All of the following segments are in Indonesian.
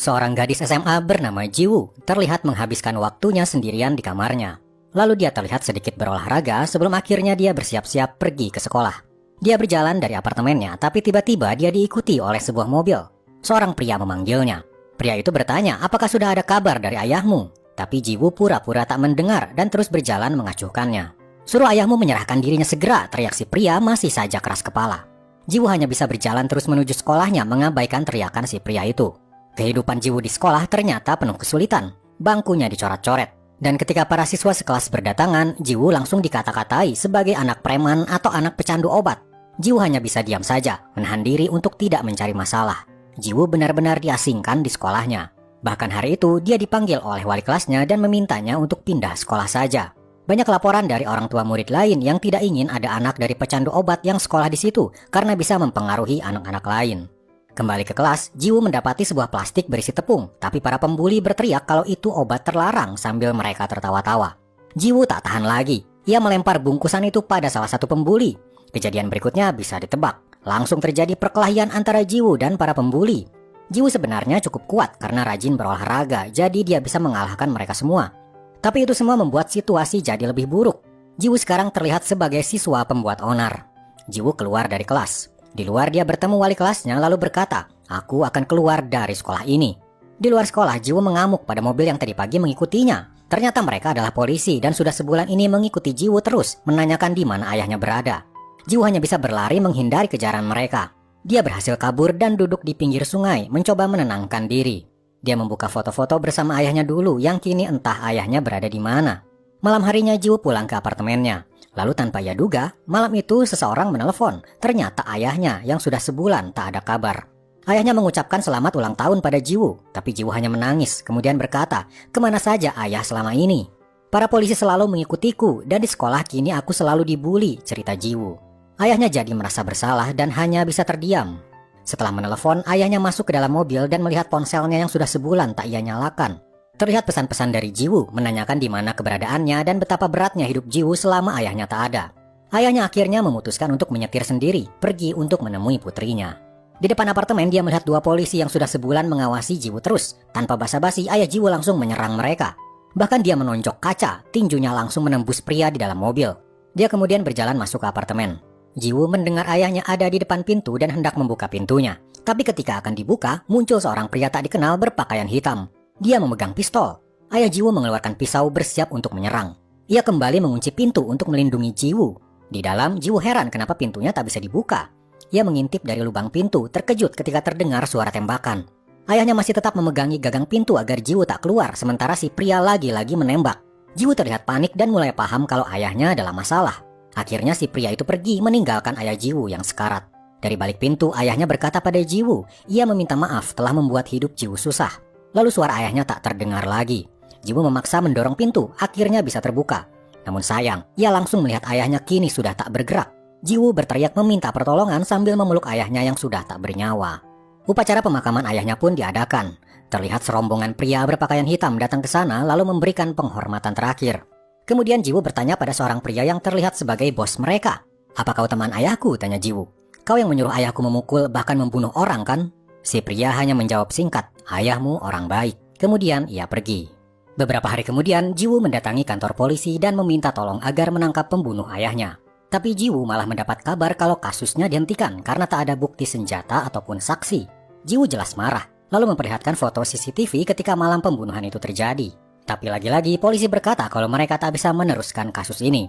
Seorang gadis SMA bernama Jiwoo terlihat menghabiskan waktunya sendirian di kamarnya. Lalu dia terlihat sedikit berolahraga sebelum akhirnya dia bersiap-siap pergi ke sekolah. Dia berjalan dari apartemennya, tapi tiba-tiba dia diikuti oleh sebuah mobil. Seorang pria memanggilnya. Pria itu bertanya, apakah sudah ada kabar dari ayahmu? Tapi Jiwoo pura-pura tak mendengar dan terus berjalan mengacuhkannya. Suruh ayahmu menyerahkan dirinya segera, teriak si pria masih saja keras kepala. Jiwoo hanya bisa berjalan terus menuju sekolahnya mengabaikan teriakan si pria itu. Kehidupan Jiwoo di sekolah ternyata penuh kesulitan. Bangkunya dicoret-coret. Dan ketika para siswa sekelas berdatangan, Jiwoo langsung dikata-katai sebagai anak preman atau anak pecandu obat. Jiwoo hanya bisa diam saja, menahan diri untuk tidak mencari masalah. Jiwoo benar-benar diasingkan di sekolahnya. Bahkan hari itu dia dipanggil oleh wali kelasnya dan memintanya untuk pindah sekolah saja. Banyak laporan dari orang tua murid lain yang tidak ingin ada anak dari pecandu obat yang sekolah di situ karena bisa mempengaruhi anak-anak lain. Kembali ke kelas, Jiwoo mendapati sebuah plastik berisi tepung, tapi para pembuli berteriak kalau itu obat terlarang sambil mereka tertawa-tawa. Jiwoo tak tahan lagi. Ia melempar bungkusan itu pada salah satu pembuli. Kejadian berikutnya bisa ditebak. Langsung terjadi perkelahian antara Jiwoo dan para pembuli. Jiwoo sebenarnya cukup kuat karena rajin berolahraga, jadi dia bisa mengalahkan mereka semua. Tapi itu semua membuat situasi jadi lebih buruk. Jiwoo sekarang terlihat sebagai siswa pembuat onar. Jiwoo keluar dari kelas. Di luar dia bertemu wali kelasnya lalu berkata, "Aku akan keluar dari sekolah ini." Di luar sekolah, Jiwoo mengamuk pada mobil yang tadi pagi mengikutinya. Ternyata mereka adalah polisi dan sudah sebulan ini mengikuti Jiwoo terus, menanyakan di mana ayahnya berada. Jiwoo hanya bisa berlari menghindari kejaran mereka. Dia berhasil kabur dan duduk di pinggir sungai, mencoba menenangkan diri. Dia membuka foto-foto bersama ayahnya dulu yang kini entah ayahnya berada di mana. Malam harinya Jiwoo pulang ke apartemennya. Lalu tanpa ia duga, malam itu seseorang menelepon. Ternyata ayahnya yang sudah sebulan tak ada kabar. Ayahnya mengucapkan selamat ulang tahun pada Jiwoo, tapi Jiwoo hanya menangis, kemudian berkata, "Kemana saja ayah selama ini? Para polisi selalu mengikutiku, dan di sekolah kini aku selalu dibully," cerita Jiwoo. Ayahnya jadi merasa bersalah dan hanya bisa terdiam. Setelah menelepon, ayahnya masuk ke dalam mobil dan melihat ponselnya yang sudah sebulan tak ia nyalakan. Terlihat pesan-pesan dari Jiwoo menanyakan di mana keberadaannya dan betapa beratnya hidup Jiwoo selama ayahnya tak ada. Ayahnya akhirnya memutuskan untuk menyetir sendiri, pergi untuk menemui putrinya. Di depan apartemen dia melihat dua polisi yang sudah sebulan mengawasi Jiwoo terus. Tanpa basa-basi, ayah Jiwoo langsung menyerang mereka. Bahkan dia menonjok kaca, tinjunya langsung menembus pria di dalam mobil. Dia kemudian berjalan masuk ke apartemen. Jiwoo mendengar ayahnya ada di depan pintu dan hendak membuka pintunya. Tapi ketika akan dibuka, muncul seorang pria tak dikenal berpakaian hitam. Dia memegang pistol. Ayah Jiwoo mengeluarkan pisau bersiap untuk menyerang. Ia kembali mengunci pintu untuk melindungi Jiwoo. Di dalam, Jiwoo heran kenapa pintunya tak bisa dibuka. Ia mengintip dari lubang pintu, terkejut ketika terdengar suara tembakan. Ayahnya masih tetap memegangi gagang pintu agar Jiwoo tak keluar, sementara si pria lagi-lagi menembak. Jiwoo terlihat panik dan mulai paham kalau ayahnya adalah masalah. Akhirnya si pria itu pergi meninggalkan ayah Jiwoo yang sekarat. Dari balik pintu, ayahnya berkata pada Jiwoo, ia meminta maaf telah membuat hidup Jiwoo susah. Lalu suara ayahnya tak terdengar lagi. Jiwoo memaksa mendorong pintu, akhirnya bisa terbuka. Namun sayang, ia langsung melihat ayahnya kini sudah tak bergerak. Jiwoo berteriak meminta pertolongan sambil memeluk ayahnya yang sudah tak bernyawa. Upacara pemakaman ayahnya pun diadakan. Terlihat serombongan pria berpakaian hitam datang ke sana lalu memberikan penghormatan terakhir. Kemudian Jiwoo bertanya pada seorang pria yang terlihat sebagai bos mereka. "Apa kau teman ayahku?" tanya Jiwoo. "Kau yang menyuruh ayahku memukul bahkan membunuh orang kan?" Si pria hanya menjawab singkat, "Ayahmu orang baik." Kemudian ia pergi. Beberapa hari kemudian, Jiwoo mendatangi kantor polisi dan meminta tolong agar menangkap pembunuh ayahnya. Tapi Jiwoo malah mendapat kabar kalau kasusnya dihentikan karena tak ada bukti senjata ataupun saksi. Jiwoo jelas marah, lalu memperlihatkan foto CCTV ketika malam pembunuhan itu terjadi. Tapi lagi-lagi polisi berkata kalau mereka tak bisa meneruskan kasus ini.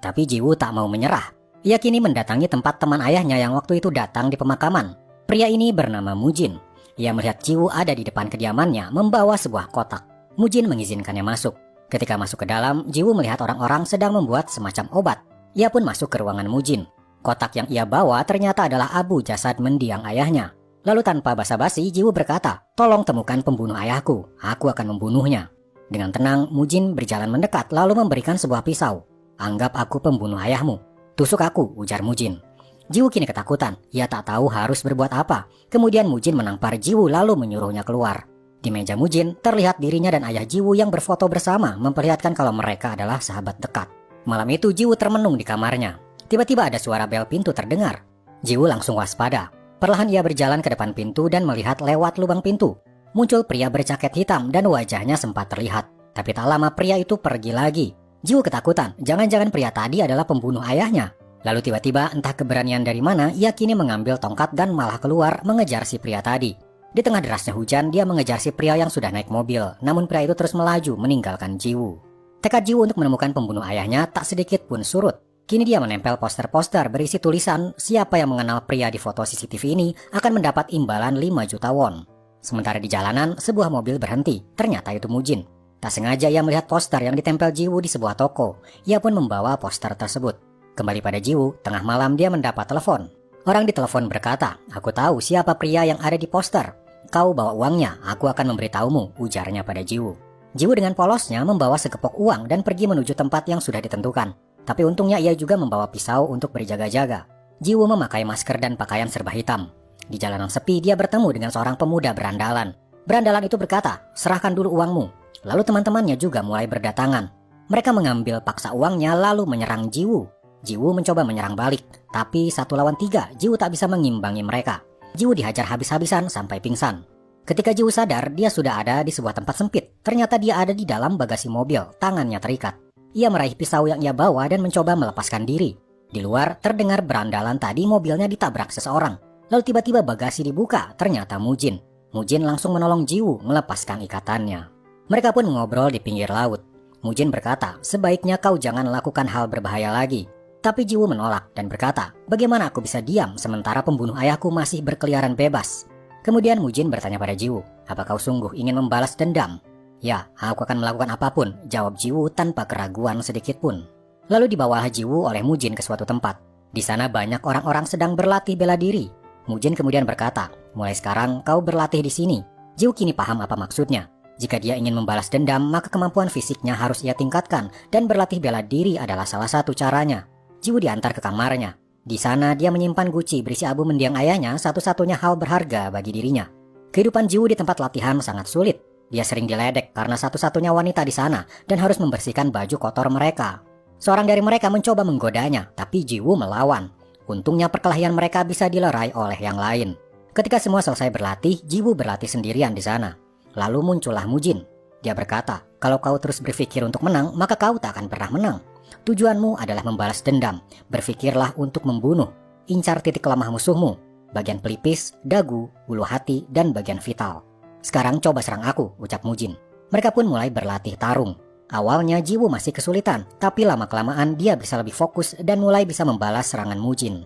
Tapi Jiwoo tak mau menyerah. Ia kini mendatangi tempat teman ayahnya yang waktu itu datang di pemakaman. Pria ini bernama Mujin. Ia melihat Jiwoo ada di depan kediamannya membawa sebuah kotak. Mujin mengizinkannya masuk. Ketika masuk ke dalam, Jiwoo melihat orang-orang sedang membuat semacam obat. Ia pun masuk ke ruangan Mujin. Kotak yang ia bawa ternyata adalah abu jasad mendiang ayahnya. Lalu tanpa basa-basi, Jiwoo berkata, "Tolong temukan pembunuh ayahku, aku akan membunuhnya." Dengan tenang, Mujin berjalan mendekat lalu memberikan sebuah pisau. "Anggap aku pembunuh ayahmu. Tusuk aku," ujar Mujin. Jiwoo kini ketakutan, ia tak tahu harus berbuat apa. Kemudian Mujin menampar Jiwoo lalu menyuruhnya keluar. Di meja Mujin, terlihat dirinya dan ayah Jiwoo yang berfoto bersama memperlihatkan kalau mereka adalah sahabat dekat. Malam itu Jiwoo termenung di kamarnya. Tiba-tiba ada suara bel pintu terdengar. Jiwoo langsung waspada. Perlahan ia berjalan ke depan pintu dan melihat lewat lubang pintu. Muncul pria berjaket hitam dan wajahnya sempat terlihat. Tapi tak lama pria itu pergi lagi. Jiwoo ketakutan, jangan-jangan pria tadi adalah pembunuh ayahnya. Lalu tiba-tiba entah keberanian dari mana, ia kini mengambil tongkat dan malah keluar mengejar si pria tadi. Di tengah derasnya hujan, dia mengejar si pria yang sudah naik mobil. Namun pria itu terus melaju meninggalkan Jiwoo. Tekad Jiwoo untuk menemukan pembunuh ayahnya tak sedikit pun surut. Kini dia menempel poster-poster berisi tulisan siapa yang mengenal pria di foto CCTV ini akan mendapat imbalan 5 juta won. Sementara di jalanan, sebuah mobil berhenti. Ternyata itu Mujin. Tak sengaja ia melihat poster yang ditempel Jiwoo di sebuah toko. Ia pun membawa poster tersebut. Kembali pada Jiwoo, tengah malam dia mendapat telepon. Orang di telepon berkata, "Aku tahu siapa pria yang ada di poster. Kau bawa uangnya, aku akan memberitahumu," ujarnya pada Jiwoo. Jiwoo dengan polosnya membawa segepok uang dan pergi menuju tempat yang sudah ditentukan. Tapi untungnya ia juga membawa pisau untuk berjaga-jaga. Jiwoo memakai masker dan pakaian serba hitam. Di jalanan sepi dia bertemu dengan seorang pemuda berandalan. Berandalan itu berkata, "Serahkan dulu uangmu." Lalu teman-temannya juga mulai berdatangan. Mereka mengambil paksa uangnya lalu menyerang Jiwoo. Jiwoo mencoba menyerang balik, tapi 1 lawan 3 Jiwoo tak bisa mengimbangi mereka. Jiwoo dihajar habis-habisan sampai pingsan. Ketika Jiwoo sadar, dia sudah ada di sebuah tempat sempit. Ternyata dia ada di dalam bagasi mobil, tangannya terikat. Ia meraih pisau yang ia bawa dan mencoba melepaskan diri. Di luar terdengar berandalan tadi mobilnya ditabrak seseorang. Lalu tiba-tiba bagasi dibuka, ternyata Mujin. Mujin langsung menolong Jiwoo melepaskan ikatannya. Mereka pun mengobrol di pinggir laut. Mujin berkata, "Sebaiknya kau jangan lakukan hal berbahaya lagi." Tapi Jiwoo menolak dan berkata, "Bagaimana aku bisa diam sementara pembunuh ayahku masih berkeliaran bebas?" Kemudian Mujin bertanya pada Jiwoo, "Apa kau sungguh ingin membalas dendam?" "Ya, aku akan melakukan apapun," jawab Jiwoo tanpa keraguan sedikit pun. Lalu dibawalah Jiwoo oleh Mujin ke suatu tempat. Di sana banyak orang-orang sedang berlatih bela diri. Mujin kemudian berkata, "Mulai sekarang kau berlatih di sini." Jiwoo kini paham apa maksudnya. Jika dia ingin membalas dendam, maka kemampuan fisiknya harus ia tingkatkan dan berlatih bela diri adalah salah satu caranya. Jiwoo diantar ke kamarnya. Di sana dia menyimpan guci berisi abu mendiang ayahnya, satu-satunya hal berharga bagi dirinya. Kehidupan Jiwoo di tempat latihan sangat sulit. Dia sering diledek karena satu-satunya wanita di sana dan harus membersihkan baju kotor mereka. Seorang dari mereka mencoba menggodanya, tapi Jiwoo melawan. Untungnya perkelahian mereka bisa dilerai oleh yang lain. Ketika semua selesai berlatih, Jiwoo berlatih sendirian di sana. Lalu muncullah Mujin. Dia berkata, "Kalau kau terus berpikir untuk menang, maka kau tak akan pernah menang. Tujuanmu adalah membalas dendam. Berpikirlah untuk membunuh. Incar titik lemah musuhmu. Bagian pelipis, dagu, bulu hati, dan bagian vital. Sekarang coba serang aku," ucap Mujin. Mereka pun mulai berlatih tarung. Awalnya Jiwoo masih kesulitan, tapi lama-kelamaan dia bisa lebih fokus dan mulai bisa membalas serangan Mujin.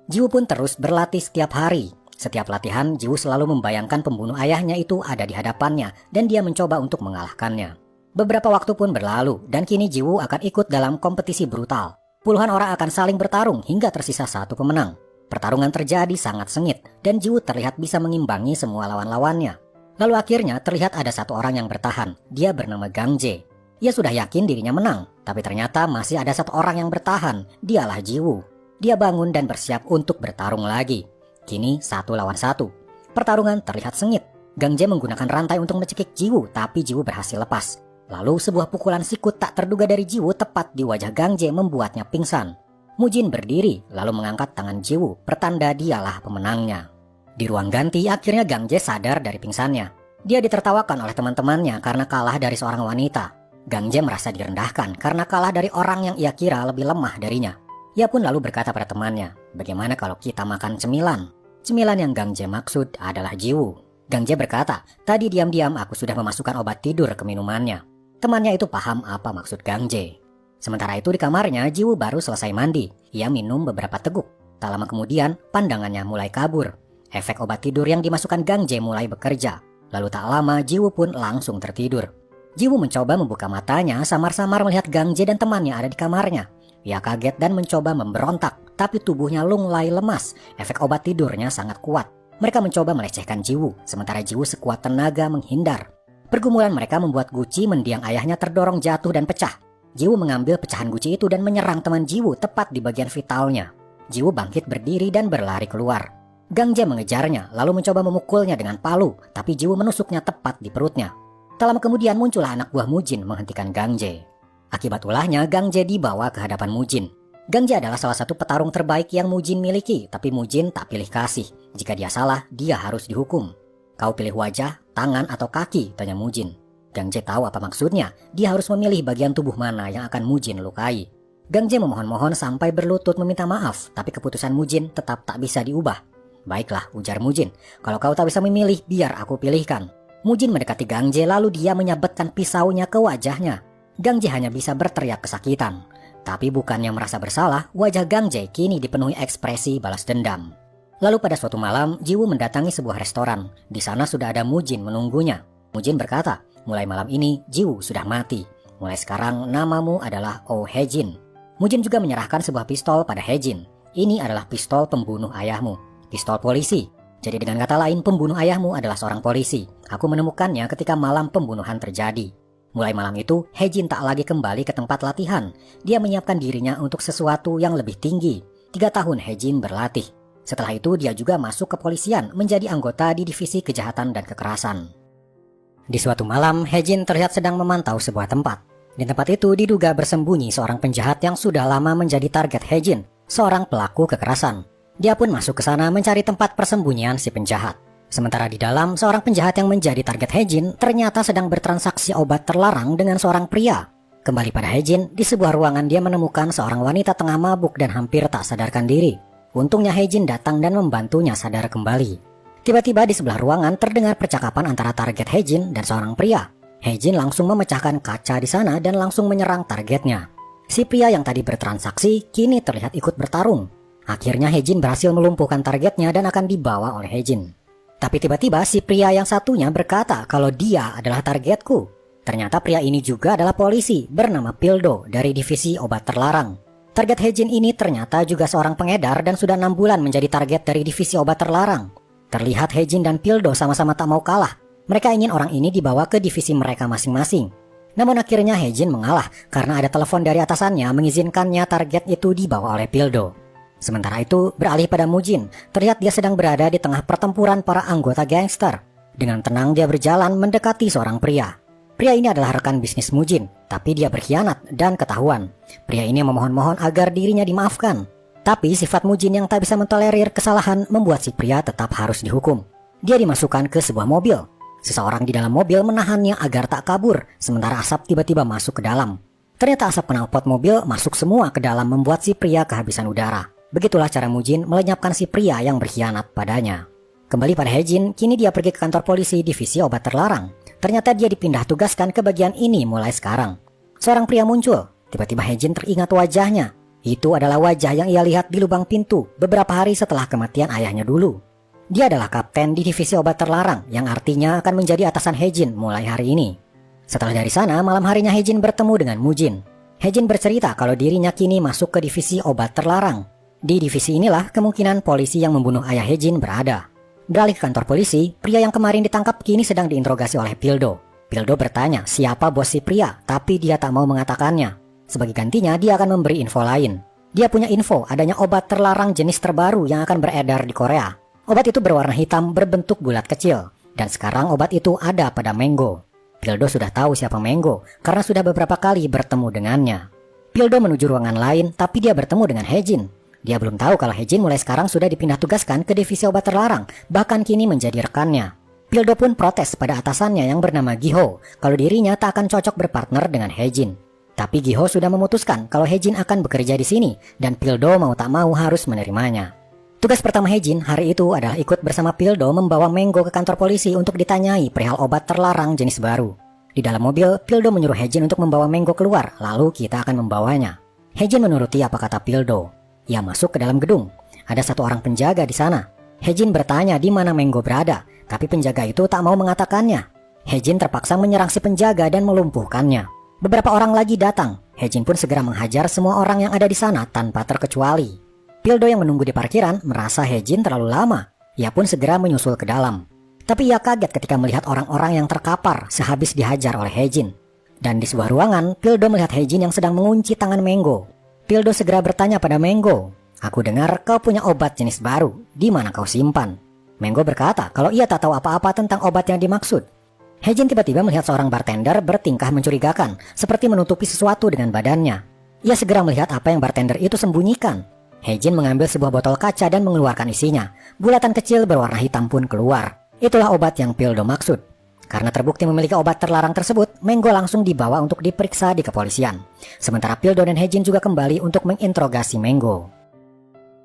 Jiwoo pun terus berlatih setiap hari. Setiap latihan, Jiwoo selalu membayangkan pembunuh ayahnya itu ada di hadapannya dan dia mencoba untuk mengalahkannya. Beberapa waktu pun berlalu dan kini Jiwoo akan ikut dalam kompetisi brutal. Puluhan orang akan saling bertarung hingga tersisa satu pemenang. Pertarungan terjadi sangat sengit dan Jiwoo terlihat bisa mengimbangi semua lawan-lawannya. Lalu akhirnya terlihat ada satu orang yang bertahan. Dia bernama Gang Jae. Ia sudah yakin dirinya menang, tapi ternyata masih ada satu orang yang bertahan. Dialah Jiwoo. Dia bangun dan bersiap untuk bertarung lagi. Kini 1 lawan 1. Pertarungan terlihat sengit. Gang Jae menggunakan rantai untuk mencekik Jiwoo, tapi Jiwoo berhasil lepas. Lalu sebuah pukulan sikut tak terduga dari Jiwoo tepat di wajah Gang Jae membuatnya pingsan. Mujin berdiri lalu mengangkat tangan Jiwoo, pertanda dialah pemenangnya. Di ruang ganti akhirnya Gang Jae sadar dari pingsannya. Dia ditertawakan oleh teman-temannya karena kalah dari seorang wanita. Gang Jae merasa direndahkan karena kalah dari orang yang ia kira lebih lemah darinya. Ia pun lalu berkata pada temannya, "Bagaimana kalau kita makan cemilan?" Cemilan yang Gang Jae maksud adalah Jiwoo. Gang Jae berkata, "Tadi diam-diam aku sudah memasukkan obat tidur ke minumannya." Temannya itu paham apa maksud Gang Jae. Sementara itu di kamarnya, Jiwoo baru selesai mandi. Ia minum beberapa teguk. Tak lama kemudian, pandangannya mulai kabur. Efek obat tidur yang dimasukkan Gang Jae mulai bekerja. Lalu tak lama, Jiwoo pun langsung tertidur. Jiwoo mencoba membuka matanya, samar-samar melihat Gang Jae dan temannya ada di kamarnya. Ia kaget dan mencoba memberontak, tapi tubuhnya lunglai lemas. Efek obat tidurnya sangat kuat. Mereka mencoba melecehkan Jiwoo, sementara Jiwoo sekuat tenaga menghindar. Pergumulan mereka membuat guci mendiang ayahnya terdorong jatuh dan pecah. Jiwoo mengambil pecahan guci itu dan menyerang teman Jiwoo tepat di bagian vitalnya. Jiwoo bangkit berdiri dan berlari keluar. Gang Jae mengejarnya lalu mencoba memukulnya dengan palu, tapi Jiwoo menusuknya tepat di perutnya. Tak lama kemudian muncullah anak buah Mujin menghentikan Gang Jae. Akibat ulahnya, Gang Jae dibawa ke hadapan Mujin. Gang Jae adalah salah satu petarung terbaik yang Mujin miliki, tapi Mujin tak pilih kasih. Jika dia salah, dia harus dihukum. "Kau pilih wajah, tangan atau kaki? Tanya Mujin. Gang Jae tahu apa maksudnya. Dia harus memilih bagian tubuh mana yang akan Mujin lukai. Gang Jae memohon-mohon sampai berlutut meminta maaf, tapi keputusan Mujin tetap tak bisa diubah. Baiklah, ujar Mujin. Kalau kau tak bisa memilih, biar aku pilihkan. Mujin mendekati Gang Jae lalu dia menyabetkan pisaunya ke wajahnya. Gang Jae hanya bisa berteriak kesakitan. Tapi bukannya merasa bersalah, wajah Gang Jae kini dipenuhi ekspresi balas dendam. Lalu pada suatu malam, Jiwoo mendatangi sebuah restoran. Di sana sudah ada Mujin menunggunya. Mujin berkata, mulai malam ini Jiwoo sudah mati. Mulai sekarang namamu adalah Oh Hae-jin. Mujin juga menyerahkan sebuah pistol pada Hae-jin. Ini adalah pistol pembunuh ayahmu. Pistol polisi. Jadi dengan kata lain, pembunuh ayahmu adalah seorang polisi. Aku menemukannya ketika malam pembunuhan terjadi. Mulai malam itu, Hae-jin tak lagi kembali ke tempat latihan. Dia menyiapkan dirinya untuk sesuatu yang lebih tinggi. 3 tahun Hae-jin berlatih. Setelah itu dia juga masuk ke kepolisian menjadi anggota di divisi kejahatan dan kekerasan. Di suatu malam, Hae-jin terlihat sedang memantau sebuah tempat. Di tempat itu diduga bersembunyi seorang penjahat yang sudah lama menjadi target Hae-jin, seorang pelaku kekerasan. Dia pun masuk ke sana mencari tempat persembunyian si penjahat. Sementara di dalam, seorang penjahat yang menjadi target Hae-jin ternyata sedang bertransaksi obat terlarang dengan seorang pria. Kembali pada Hae-jin, di sebuah ruangan dia menemukan seorang wanita tengah mabuk dan hampir tak sadarkan diri. Untungnya Hae-jin datang dan membantunya sadar kembali. Tiba-tiba di sebelah ruangan terdengar percakapan antara target Hae-jin dan seorang pria. Hae-jin langsung memecahkan kaca di sana dan langsung menyerang targetnya. Si pria yang tadi bertransaksi kini terlihat ikut bertarung. Akhirnya Hae-jin berhasil melumpuhkan targetnya dan akan dibawa oleh Hae-jin. Tapi tiba-tiba si pria yang satunya berkata kalau dia adalah targetku. Ternyata pria ini juga adalah polisi bernama Pildo dari divisi obat terlarang. Target Hae-jin ini ternyata juga seorang pengedar dan sudah 6 bulan menjadi target dari divisi obat terlarang. Terlihat Hae-jin dan Pildo sama-sama tak mau kalah. Mereka ingin orang ini dibawa ke divisi mereka masing-masing. Namun akhirnya Hae-jin mengalah karena ada telepon dari atasannya mengizinkannya target itu dibawa oleh Pildo. Sementara itu beralih pada Mujin. Terlihat dia sedang berada di tengah pertempuran para anggota gangster. Dengan tenang dia berjalan mendekati seorang pria. Pria ini adalah rekan bisnis Mujin, tapi dia berkhianat dan ketahuan. Pria ini memohon-mohon agar dirinya dimaafkan. Tapi sifat Mujin yang tak bisa mentolerir kesalahan membuat si pria tetap harus dihukum. Dia dimasukkan ke sebuah mobil. Seseorang di dalam mobil menahannya agar tak kabur, sementara asap tiba-tiba masuk ke dalam. Ternyata asap knalpot mobil masuk semua ke dalam membuat si pria kehabisan udara. Begitulah cara Mujin melenyapkan si pria yang berkhianat padanya. Kembali pada Hae-jin, kini dia pergi ke kantor polisi divisi obat terlarang. Ternyata dia dipindah tugaskan ke bagian ini mulai sekarang. Seorang pria muncul. Tiba-tiba Hae-jin teringat wajahnya. Itu adalah wajah yang ia lihat di lubang pintu beberapa hari setelah kematian ayahnya dulu. Dia adalah kapten di divisi obat terlarang yang artinya akan menjadi atasan Hae-jin mulai hari ini. Setelah dari sana, malam harinya Hae-jin bertemu dengan Mujin. Hae-jin bercerita kalau dirinya kini masuk ke divisi obat terlarang. Di divisi inilah kemungkinan polisi yang membunuh ayah Hae-jin berada. Beralih ke kantor polisi, pria yang kemarin ditangkap kini sedang diinterogasi oleh Pildo. Pildo bertanya siapa bos si pria, tapi dia tak mau mengatakannya. Sebagai gantinya, dia akan memberi info lain. Dia punya info adanya obat terlarang jenis terbaru yang akan beredar di Korea. Obat itu berwarna hitam berbentuk bulat kecil. Dan sekarang obat itu ada pada Mango. Pildo sudah tahu siapa Mango, karena sudah beberapa kali bertemu dengannya. Pildo menuju ruangan lain, tapi dia bertemu dengan Hae-jin. Dia belum tahu kalau Hae-jin mulai sekarang sudah dipindah tugaskan ke divisi obat terlarang, bahkan kini menjadi rekannya. Pildo pun protes pada atasannya yang bernama Giho, kalau dirinya tak akan cocok berpartner dengan Hae-jin. Tapi Giho sudah memutuskan kalau Hae-jin akan bekerja di sini, dan Pildo mau tak mau harus menerimanya. Tugas pertama Hae-jin hari itu adalah ikut bersama Pildo membawa Mango ke kantor polisi untuk ditanyai perihal obat terlarang jenis baru. Di dalam mobil, Pildo menyuruh Hae-jin untuk membawa Mango keluar, lalu kita akan membawanya. Hae-jin menuruti apa kata Pildo. Ia masuk ke dalam gedung. Ada satu orang penjaga di sana. Hae-jin bertanya di mana Mango berada, tapi penjaga itu tak mau mengatakannya. Hae-jin terpaksa menyerang si penjaga dan melumpuhkannya. Beberapa orang lagi datang. Hae-jin pun segera menghajar semua orang yang ada di sana tanpa terkecuali. Pildo yang menunggu di parkiran merasa Hae-jin terlalu lama. Ia pun segera menyusul ke dalam. Tapi ia kaget ketika melihat orang-orang yang terkapar sehabis dihajar oleh Hae-jin. Dan di sebuah ruangan, Pildo melihat Hae-jin yang sedang mengunci tangan Mango. Pildo segera bertanya pada Mango, "Aku dengar kau punya obat jenis baru, di mana kau simpan?" Mango berkata kalau ia tak tahu apa-apa tentang obat yang dimaksud. Hae-jin tiba-tiba melihat seorang bartender bertingkah mencurigakan, seperti menutupi sesuatu dengan badannya. Ia segera melihat apa yang bartender itu sembunyikan. Hae-jin mengambil sebuah botol kaca dan mengeluarkan isinya. Bulatan kecil berwarna hitam pun keluar. Itulah obat yang Pildo maksud. Karena terbukti memiliki obat terlarang tersebut, Menggo langsung dibawa untuk diperiksa di kepolisian. Sementara Pildo dan Hejin juga kembali untuk menginterogasi Menggo.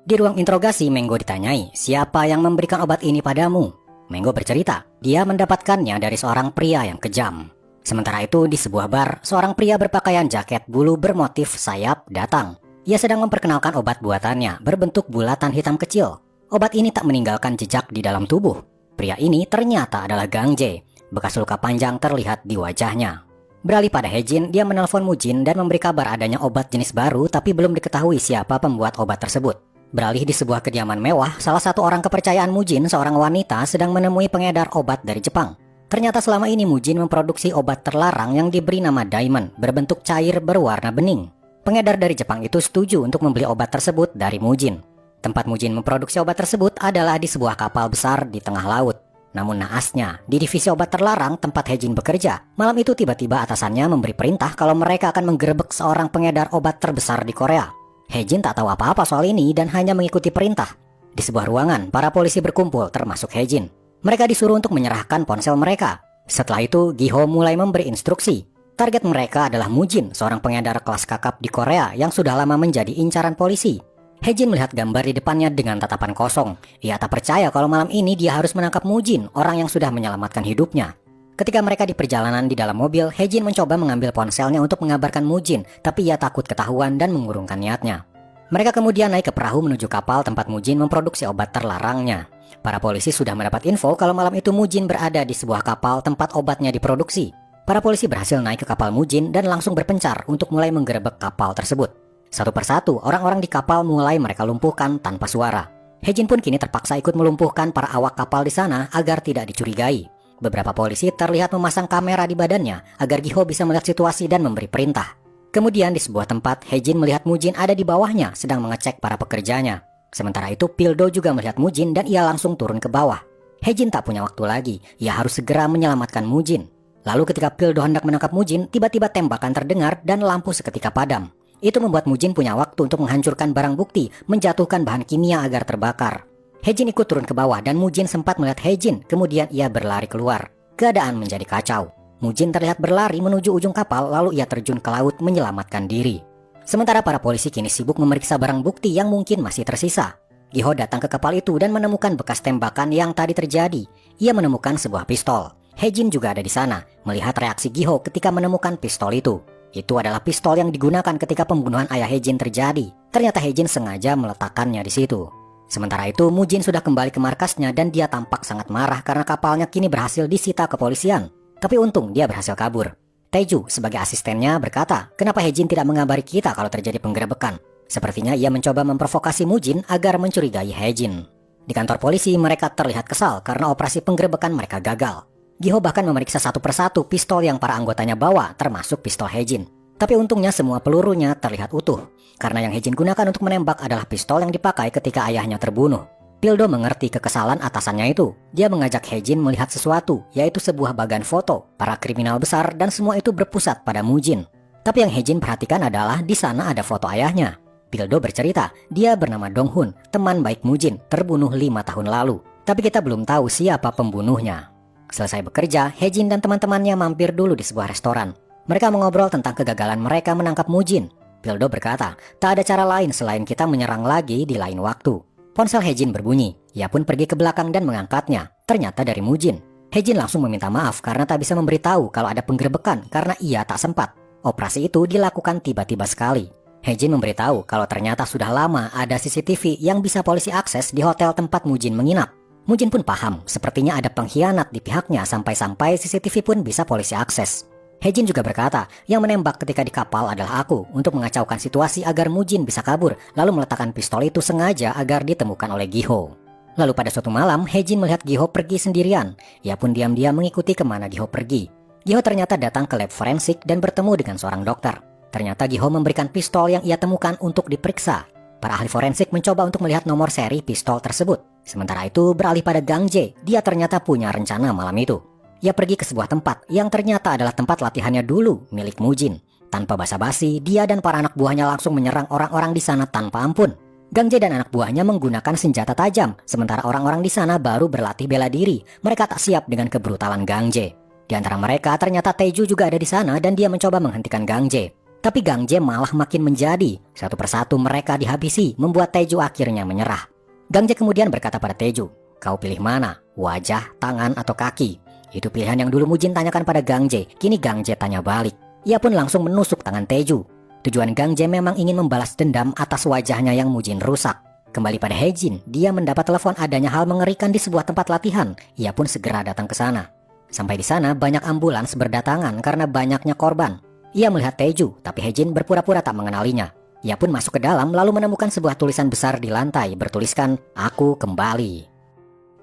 Di ruang interogasi, Menggo ditanyai, siapa yang memberikan obat ini padamu? Menggo bercerita, dia mendapatkannya dari seorang pria yang kejam. Sementara itu, di sebuah bar, seorang pria berpakaian jaket bulu bermotif sayap datang. Ia sedang memperkenalkan obat buatannya berbentuk bulatan hitam kecil. Obat ini tak meninggalkan jejak di dalam tubuh. Pria ini ternyata adalah Gang Jae. Bekas luka panjang terlihat di wajahnya. Beralih pada Hejin, dia menelpon Mujin dan memberi kabar adanya obat jenis baru tapi belum diketahui siapa pembuat obat tersebut. Beralih di sebuah kediaman mewah, salah satu orang kepercayaan Mujin, seorang wanita, sedang menemui pengedar obat dari Jepang. Ternyata selama ini Mujin memproduksi obat terlarang yang diberi nama Diamond, berbentuk cair berwarna bening. Pengedar dari Jepang itu setuju untuk membeli obat tersebut dari Mujin. Tempat Mujin memproduksi obat tersebut adalah di sebuah kapal besar di tengah laut. Namun naasnya, di divisi obat terlarang tempat Hejin bekerja, malam itu tiba-tiba atasannya memberi perintah kalau mereka akan menggerebek seorang pengedar obat terbesar di Korea. Hejin tak tahu apa-apa soal ini dan hanya mengikuti perintah. Di sebuah ruangan, para polisi berkumpul termasuk Hejin. Mereka disuruh untuk menyerahkan ponsel mereka. Setelah itu, Giho mulai memberi instruksi. Target mereka adalah Mujin, seorang pengedar kelas kakap di Korea yang sudah lama menjadi incaran polisi. Hejin melihat gambar di depannya dengan tatapan kosong. Ia tak percaya kalau malam ini dia harus menangkap Mujin, orang yang sudah menyelamatkan hidupnya. Ketika mereka di perjalanan di dalam mobil, Hejin mencoba mengambil ponselnya untuk mengabarkan Mujin, tapi ia takut ketahuan dan mengurungkan niatnya. Mereka kemudian naik ke perahu menuju kapal tempat Mujin memproduksi obat terlarangnya. Para polisi sudah mendapat info kalau malam itu Mujin berada di sebuah kapal tempat obatnya diproduksi. Para polisi berhasil naik ke kapal Mujin dan langsung berpencar untuk mulai menggerebek kapal tersebut. Satu persatu, orang-orang di kapal mulai mereka lumpuhkan tanpa suara. Hejin pun kini terpaksa ikut melumpuhkan para awak kapal di sana agar tidak dicurigai. Beberapa polisi terlihat memasang kamera di badannya agar Giho bisa melihat situasi dan memberi perintah. Kemudian di sebuah tempat, Hejin melihat Mujin ada di bawahnya sedang mengecek para pekerjanya. Sementara itu, Pildo juga melihat Mujin dan ia langsung turun ke bawah. Hejin tak punya waktu lagi, ia harus segera menyelamatkan Mujin. Lalu ketika Pildo hendak menangkap Mujin, tiba-tiba tembakan terdengar dan lampu seketika padam. Itu membuat Mujin punya waktu untuk menghancurkan barang bukti, menjatuhkan bahan kimia agar terbakar. Hejin ikut turun ke bawah dan Mujin sempat melihat Hejin, kemudian ia berlari keluar. Keadaan menjadi kacau. Mujin terlihat berlari menuju ujung kapal lalu ia terjun ke laut menyelamatkan diri. Sementara para polisi kini sibuk memeriksa barang bukti yang mungkin masih tersisa. Giho datang ke kapal itu dan menemukan bekas tembakan yang tadi terjadi. Ia menemukan sebuah pistol. Hejin juga ada di sana, melihat reaksi Giho ketika menemukan pistol itu. Itu adalah pistol yang digunakan ketika pembunuhan ayah Hejin terjadi. Ternyata Hejin sengaja meletakkannya di situ. Sementara itu, Mujin sudah kembali ke markasnya dan dia tampak sangat marah karena kapalnya kini berhasil disita kepolisian. Tapi untung dia berhasil kabur. Taeju sebagai asistennya berkata, kenapa Hejin tidak mengabari kita kalau terjadi penggerebekan? Sepertinya ia mencoba memprovokasi Mujin agar mencurigai Hejin. Di kantor polisi, mereka terlihat kesal karena operasi penggerebekan mereka gagal. Giho bahkan memeriksa satu persatu pistol yang para anggotanya bawa, termasuk pistol Hejin. Tapi untungnya semua pelurunya terlihat utuh, karena yang Hejin gunakan untuk menembak adalah pistol yang dipakai ketika ayahnya terbunuh. Pildo mengerti kekesalan atasannya itu. Dia mengajak Hejin melihat sesuatu, yaitu sebuah bagan foto para kriminal besar dan semua itu berpusat pada Mujin. Tapi yang Hejin perhatikan adalah di sana ada foto ayahnya. Pildo bercerita, dia bernama Donghun, teman baik Mujin, terbunuh 5 tahun lalu. Tapi kita belum tahu siapa pembunuhnya. Selesai bekerja, Hejin dan teman-temannya mampir dulu di sebuah restoran. Mereka mengobrol tentang kegagalan mereka menangkap Mujin. Pildo berkata, tak ada cara lain selain kita menyerang lagi di lain waktu. Ponsel Hejin berbunyi. Ia pun pergi ke belakang dan mengangkatnya. Ternyata dari Mujin. Hejin langsung meminta maaf karena tak bisa memberitahu kalau ada penggerebekan karena ia tak sempat. Operasi itu dilakukan tiba-tiba sekali. Hejin memberitahu kalau ternyata sudah lama ada CCTV yang bisa polisi akses di hotel tempat Mujin menginap. Mujin pun paham, sepertinya ada pengkhianat di pihaknya sampai-sampai CCTV pun bisa polisi akses. Hejin juga berkata, yang menembak ketika di kapal adalah aku untuk mengacaukan situasi agar Mujin bisa kabur, lalu meletakkan pistol itu sengaja agar ditemukan oleh Giho. Lalu pada suatu malam, Hejin melihat Giho pergi sendirian. Ia pun diam-diam mengikuti kemana Giho pergi. Giho ternyata datang ke lab forensik dan bertemu dengan seorang dokter. Ternyata Giho memberikan pistol yang ia temukan untuk diperiksa. Para ahli forensik mencoba untuk melihat nomor seri pistol tersebut. Sementara itu beralih pada Gang Jae, dia ternyata punya rencana malam itu. Ia pergi ke sebuah tempat yang ternyata adalah tempat latihannya dulu milik Mujin. Tanpa basa-basi, dia dan para anak buahnya langsung menyerang orang-orang di sana tanpa ampun. Gang Jae dan anak buahnya menggunakan senjata tajam, sementara orang-orang di sana baru berlatih bela diri. Mereka tak siap dengan kebrutalan Gang Jae. Di antara mereka ternyata Taeju juga ada di sana dan dia mencoba menghentikan Gang Jae. Tapi Gang Jae malah makin menjadi. Satu persatu mereka dihabisi, membuat Taeju akhirnya menyerah. Gang Jae kemudian berkata pada Taeju, "Kau pilih mana? Wajah, tangan, atau kaki?" Itu pilihan yang dulu Mujin tanyakan pada Gang Jae. Kini Gang Jae tanya balik. Ia pun langsung menusuk tangan Taeju. Tujuan Gang Jae memang ingin membalas dendam atas wajahnya yang Mujin rusak. Kembali pada Haejin, dia mendapat telepon adanya hal mengerikan di sebuah tempat latihan. Ia pun segera datang ke sana. Sampai di sana banyak ambulans berdatangan karena banyaknya korban. Ia melihat Taeju, tapi Haejin berpura-pura tak mengenalinya. Ia pun masuk ke dalam lalu menemukan sebuah tulisan besar di lantai bertuliskan, "Aku kembali."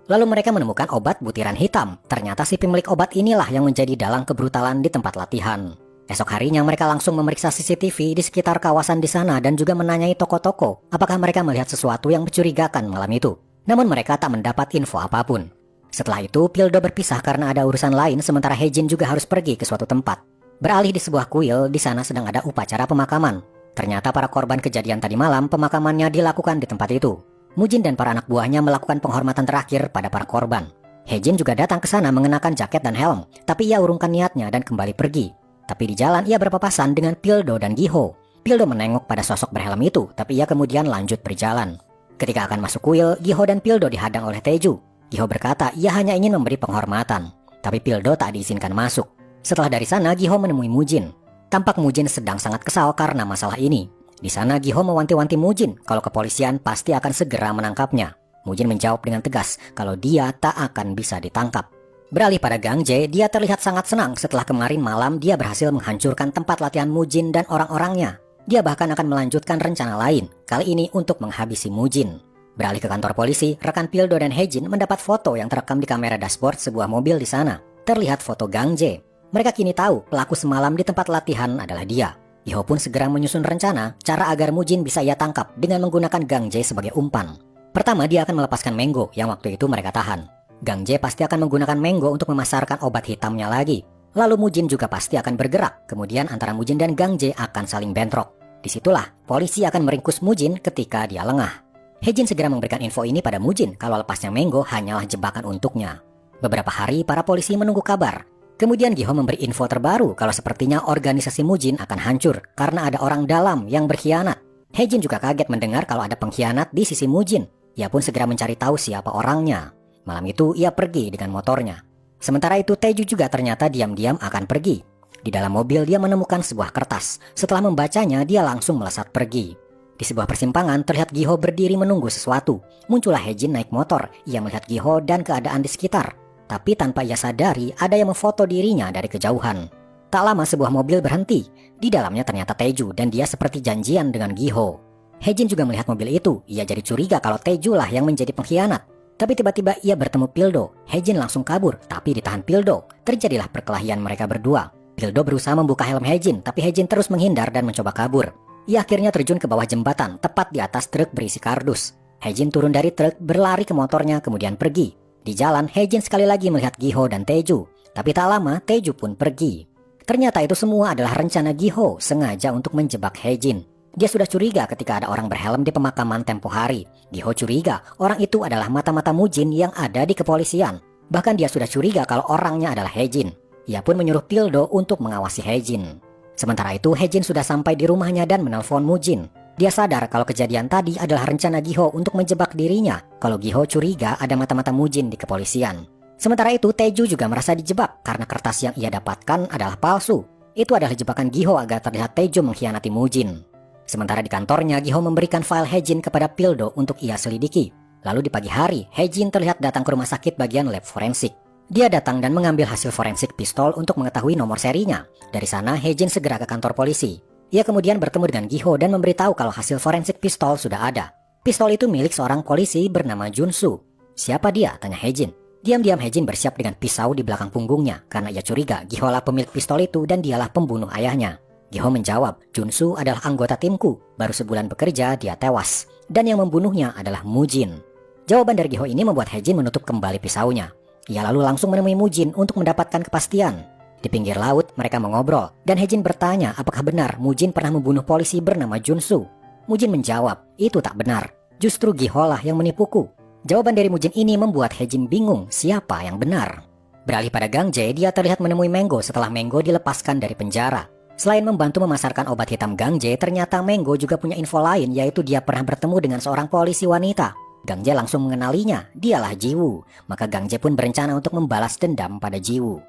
Lalu mereka menemukan obat butiran hitam. Ternyata si pemilik obat inilah yang menjadi dalang kebrutalan di tempat latihan. Esok harinya mereka langsung memeriksa CCTV di sekitar kawasan di sana dan juga menanyai toko-toko apakah mereka melihat sesuatu yang mencurigakan malam itu. Namun mereka tak mendapat info apapun. Setelah itu, Pildo berpisah karena ada urusan lain sementara Haejin juga harus pergi ke suatu tempat. Beralih di sebuah kuil, di sana sedang ada upacara pemakaman. Ternyata para korban kejadian tadi malam pemakamannya dilakukan di tempat itu. Mujin dan para anak buahnya melakukan penghormatan terakhir pada para korban. Haejin juga datang ke sana mengenakan jaket dan helm, tapi ia urungkan niatnya dan kembali pergi. Tapi di jalan ia berpapasan dengan Pildo dan Giho. Pildo menengok pada sosok berhelm itu, tapi ia kemudian lanjut berjalan. Ketika akan masuk kuil, Giho dan Pildo dihadang oleh Taeju. Giho berkata ia hanya ingin memberi penghormatan, tapi Pildo tak diizinkan masuk. Setelah dari sana, Giho menemui Mujin. Tampak Mujin sedang sangat kesal karena masalah ini. Di sana Giho mewanti-wanti Mujin kalau kepolisian pasti akan segera menangkapnya. Mujin menjawab dengan tegas kalau dia tak akan bisa ditangkap. Beralih pada Gang Jae, dia terlihat sangat senang setelah kemarin malam dia berhasil menghancurkan tempat latihan Mujin dan orang-orangnya. Dia bahkan akan melanjutkan rencana lain, kali ini untuk menghabisi Mujin. Beralih ke kantor polisi, rekan Pildo dan Haejin mendapat foto yang terekam di kamera dashboard sebuah mobil di sana. Terlihat foto Gang Jae. Mereka kini tahu pelaku semalam di tempat latihan adalah dia. Giho pun segera menyusun rencana cara agar Mujin bisa ia tangkap dengan menggunakan Gang Jae sebagai umpan. Pertama, dia akan melepaskan Menggo yang waktu itu mereka tahan. Gang Jae pasti akan menggunakan Menggo untuk memasarkan obat hitamnya lagi. Lalu Mujin juga pasti akan bergerak. Kemudian antara Mujin dan Gang Jae akan saling bentrok. Disitulah polisi akan meringkus Mujin ketika dia lengah. Haejin segera memberikan info ini pada Mujin kalau lepasnya Menggo hanyalah jebakan untuknya. Beberapa hari para polisi menunggu kabar. Kemudian Giho memberi info terbaru kalau sepertinya organisasi Mujin akan hancur karena ada orang dalam yang berkhianat. Haejin juga kaget mendengar kalau ada pengkhianat di sisi Mujin. Ia pun segera mencari tahu siapa orangnya. Malam itu ia pergi dengan motornya. Sementara itu Taeju juga ternyata diam-diam akan pergi. Di dalam mobil dia menemukan sebuah kertas. Setelah membacanya dia langsung melesat pergi. Di sebuah persimpangan terlihat Giho berdiri menunggu sesuatu. Muncullah Haejin naik motor. Ia melihat Giho dan keadaan di sekitar. Tapi tanpa ia sadari ada yang memfoto dirinya dari kejauhan. Tak lama sebuah mobil berhenti. Di dalamnya ternyata Taeju dan dia seperti janjian dengan Giho. Haejin juga melihat mobil itu. Ia jadi curiga kalau Taeju lah yang menjadi pengkhianat. Tapi tiba-tiba ia bertemu Pildo. Haejin langsung kabur, tapi ditahan Pildo. Terjadilah perkelahian mereka berdua. Pildo berusaha membuka helm Haejin, tapi Haejin terus menghindar dan mencoba kabur. Ia akhirnya terjun ke bawah jembatan, tepat di atas truk berisi kardus. Haejin turun dari truk, berlari ke motornya, kemudian pergi. Di jalan, Haejin sekali lagi melihat Giho dan Taeju. Tapi tak lama, Taeju pun pergi. Ternyata itu semua adalah rencana Giho, sengaja untuk menjebak Haejin. Dia sudah curiga ketika ada orang berhelm di pemakaman tempo hari. Giho curiga orang itu adalah mata-mata Mujin yang ada di kepolisian. Bahkan dia sudah curiga kalau orangnya adalah Haejin. Ia pun menyuruh Pildo untuk mengawasi Haejin. Sementara itu Haejin sudah sampai di rumahnya dan menelpon Mujin. Dia sadar kalau kejadian tadi adalah rencana Giho untuk menjebak dirinya. Kalau Giho curiga ada mata-mata Mujin di kepolisian. Sementara itu Taeju juga merasa dijebak karena kertas yang ia dapatkan adalah palsu. Itu adalah jebakan Giho agar terlihat Taeju mengkhianati Mujin. Sementara di kantornya, Giho memberikan file Haejin kepada Pildo untuk ia selidiki. Lalu di pagi hari, Haejin terlihat datang ke rumah sakit bagian lab forensik. Dia datang dan mengambil hasil forensik pistol untuk mengetahui nomor serinya. Dari sana, Haejin segera ke kantor polisi. Ia kemudian bertemu dengan Giho dan memberitahu kalau hasil forensik pistol sudah ada. Pistol itu milik seorang polisi bernama Junsu. Siapa dia? Tanya Haejin. Diam-diam Haejin bersiap dengan pisau di belakang punggungnya karena ia curiga Giho lah pemilik pistol itu dan dialah pembunuh ayahnya. Giho menjawab, Junsu adalah anggota timku, baru sebulan bekerja dia tewas, dan yang membunuhnya adalah Mujin. Jawaban dari Giho ini membuat Haejin menutup kembali pisaunya. Ia lalu langsung menemui Mujin untuk mendapatkan kepastian. Di pinggir laut mereka mengobrol, dan Haejin bertanya apakah benar Mujin pernah membunuh polisi bernama Junsu. Mujin menjawab, itu tak benar, justru Giho lah yang menipuku. Jawaban dari Mujin ini membuat Haejin bingung siapa yang benar. Beralih pada Gang Jae, dia terlihat menemui Menggo setelah Menggo dilepaskan dari penjara. Selain membantu memasarkan obat hitam Gang Jae, ternyata Menggo juga punya info lain, yaitu dia pernah bertemu dengan seorang polisi wanita. Gang Jae langsung mengenalinya, dialah Jiwoo. Maka Gang Jae pun berencana untuk membalas dendam pada Jiwoo.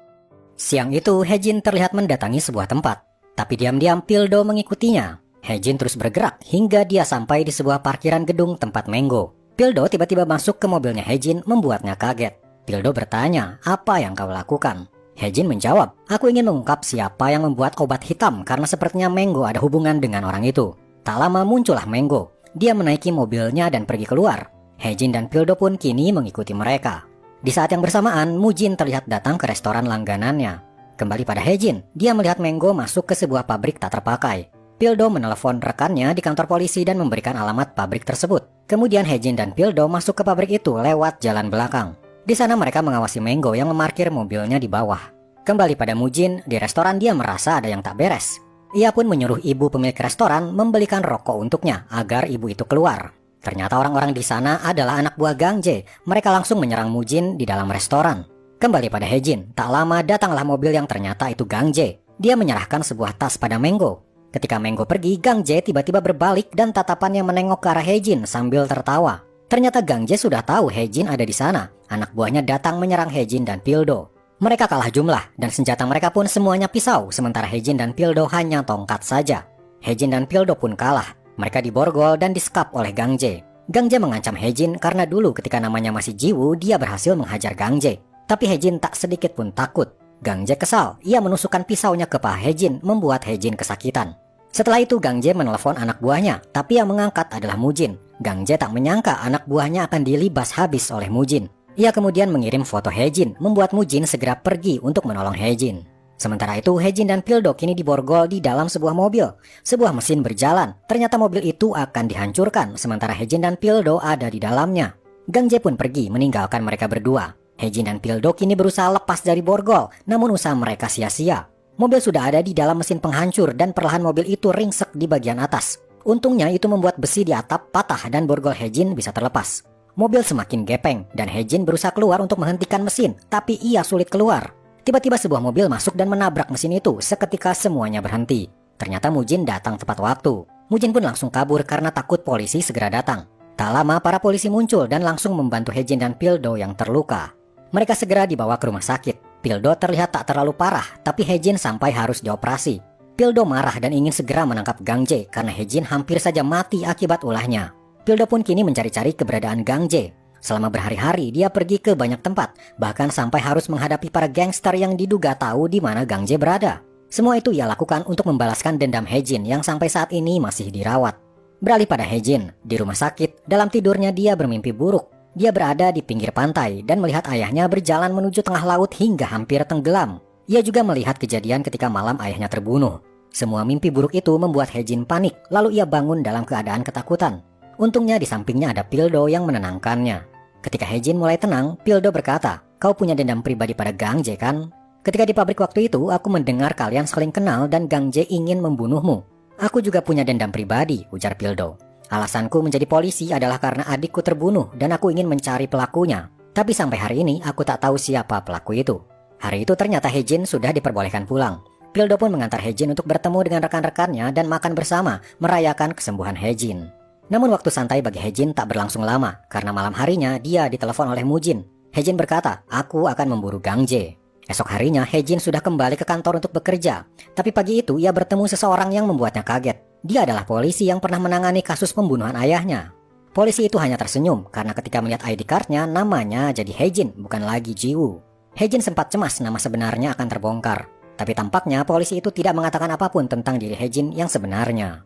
Siang itu, Hae-jin terlihat mendatangi sebuah tempat. Tapi diam-diam Pildo mengikutinya. Hae-jin terus bergerak hingga dia sampai di sebuah parkiran gedung tempat Menggo. Pildo tiba-tiba masuk ke mobilnya Hae-jin, membuatnya kaget. Pildo bertanya, "Apa yang kau lakukan?" Hae-jin menjawab, "Aku ingin mengungkap siapa yang membuat obat hitam karena sepertinya Menggo ada hubungan dengan orang itu." Tak lama muncullah Menggo. Dia menaiki mobilnya dan pergi keluar. Hae-jin dan Pildo pun kini mengikuti mereka. Di saat yang bersamaan, Mujin terlihat datang ke restoran langganannya. Kembali pada Hae-jin, dia melihat Menggo masuk ke sebuah pabrik tak terpakai. Pildo menelepon rekannya di kantor polisi dan memberikan alamat pabrik tersebut. Kemudian Hae-jin dan Pildo masuk ke pabrik itu lewat jalan belakang. Di sana mereka mengawasi Menggo yang memarkir mobilnya di bawah. Kembali pada Mujin, di restoran dia merasa ada yang tak beres. Ia pun menyuruh ibu pemilik restoran membelikan rokok untuknya agar ibu itu keluar. Ternyata orang-orang di sana adalah anak buah Gang Jae. Mereka langsung menyerang Mujin di dalam restoran. Kembali pada Hae-jin, tak lama datanglah mobil yang ternyata itu Gang Jae. Dia menyerahkan sebuah tas pada Menggo. Ketika Menggo pergi, Gang Jae tiba-tiba berbalik dan tatapannya menengok ke arah Hae-jin sambil tertawa. Ternyata Gang Jae sudah tahu Hae-jin ada di sana. Anak buahnya datang menyerang Hae-jin dan Pildo. Mereka kalah jumlah dan senjata mereka pun semuanya pisau, sementara Hae-jin dan Pildo hanya tongkat saja. Hae-jin dan Pildo pun kalah. Mereka diborgol dan disekap oleh Gang Jae. Gang Jae mengancam Hae-jin karena dulu ketika namanya masih Jiwoo, dia berhasil menghajar Gang Jae. Tapi Hae-jin tak sedikit pun takut. Gang Jae kesal, ia menusukkan pisaunya ke paha Hae-jin, membuat Hae-jin kesakitan. Setelah itu Gang Jae menelepon anak buahnya, tapi yang mengangkat adalah Mujin. Gang Jae tak menyangka anak buahnya akan dilibas habis oleh Mujin. Ia kemudian mengirim foto Hae-jin, membuat Mujin segera pergi untuk menolong Hae-jin. Sementara itu Hae-jin dan Pildo kini diborgol di dalam sebuah mobil. Sebuah mesin berjalan, ternyata mobil itu akan dihancurkan, sementara Hae-jin dan Pildo ada di dalamnya. Gang Jae pun pergi meninggalkan mereka berdua. Hae-jin dan Pildo kini berusaha lepas dari borgol, namun usaha mereka sia-sia. Mobil sudah ada di dalam mesin penghancur dan perlahan mobil itu ringsek di bagian atas. Untungnya itu membuat besi di atap patah dan borgol Hae-jin bisa terlepas. Mobil semakin gepeng dan Hae-jin berusaha keluar untuk menghentikan mesin, tapi ia sulit keluar. Tiba-tiba sebuah mobil masuk dan menabrak mesin itu, seketika semuanya berhenti. Ternyata Mujin datang tepat waktu. Mujin pun langsung kabur karena takut polisi segera datang. Tak lama para polisi muncul dan langsung membantu Hae-jin dan Pildo yang terluka. Mereka segera dibawa ke rumah sakit. Pildo terlihat tak terlalu parah, tapi Hae-jin sampai harus dioperasi. Pildo marah dan ingin segera menangkap Gang Jae karena Hae-jin hampir saja mati akibat ulahnya. Pildo pun kini mencari-cari keberadaan Gang Jae. Selama berhari-hari dia pergi ke banyak tempat, bahkan sampai harus menghadapi para gangster yang diduga tahu di mana Gang Jae berada. Semua itu ia lakukan untuk membalaskan dendam Hae-jin yang sampai saat ini masih dirawat. Beralih pada Hae-jin, di rumah sakit, dalam tidurnya dia bermimpi buruk. Dia berada di pinggir pantai dan melihat ayahnya berjalan menuju tengah laut hingga hampir tenggelam. Ia juga melihat kejadian ketika malam ayahnya terbunuh. Semua mimpi buruk itu membuat Hae-jin panik, lalu ia bangun dalam keadaan ketakutan. Untungnya di sampingnya ada Pildo yang menenangkannya. Ketika Hae-jin mulai tenang, Pildo berkata, "Kau punya dendam pribadi pada Gang Jae kan? Ketika di pabrik waktu itu, aku mendengar kalian saling kenal dan Gang Jae ingin membunuhmu." "Aku juga punya dendam pribadi," ujar Pildo. "Alasanku menjadi polisi adalah karena adikku terbunuh dan aku ingin mencari pelakunya. Tapi sampai hari ini aku tak tahu siapa pelaku itu." Hari itu ternyata Hae-jin sudah diperbolehkan pulang. Pildo pun mengantar Hae-jin untuk bertemu dengan rekan-rekannya dan makan bersama, merayakan kesembuhan Hae-jin. Namun waktu santai bagi Hae-jin tak berlangsung lama, karena malam harinya dia ditelepon oleh Mujin. Hae-jin berkata, "Aku akan memburu Gang Jae." Esok harinya Hae-jin sudah kembali ke kantor untuk bekerja. Tapi pagi itu ia bertemu seseorang yang membuatnya kaget. Dia adalah polisi yang pernah menangani kasus pembunuhan ayahnya. Polisi itu hanya tersenyum karena ketika melihat ID card-nya namanya jadi Hae-jin, bukan lagi Jiwoo. Hae-jin sempat cemas nama sebenarnya akan terbongkar. Tapi tampaknya polisi itu tidak mengatakan apapun tentang diri Hae-jin yang sebenarnya.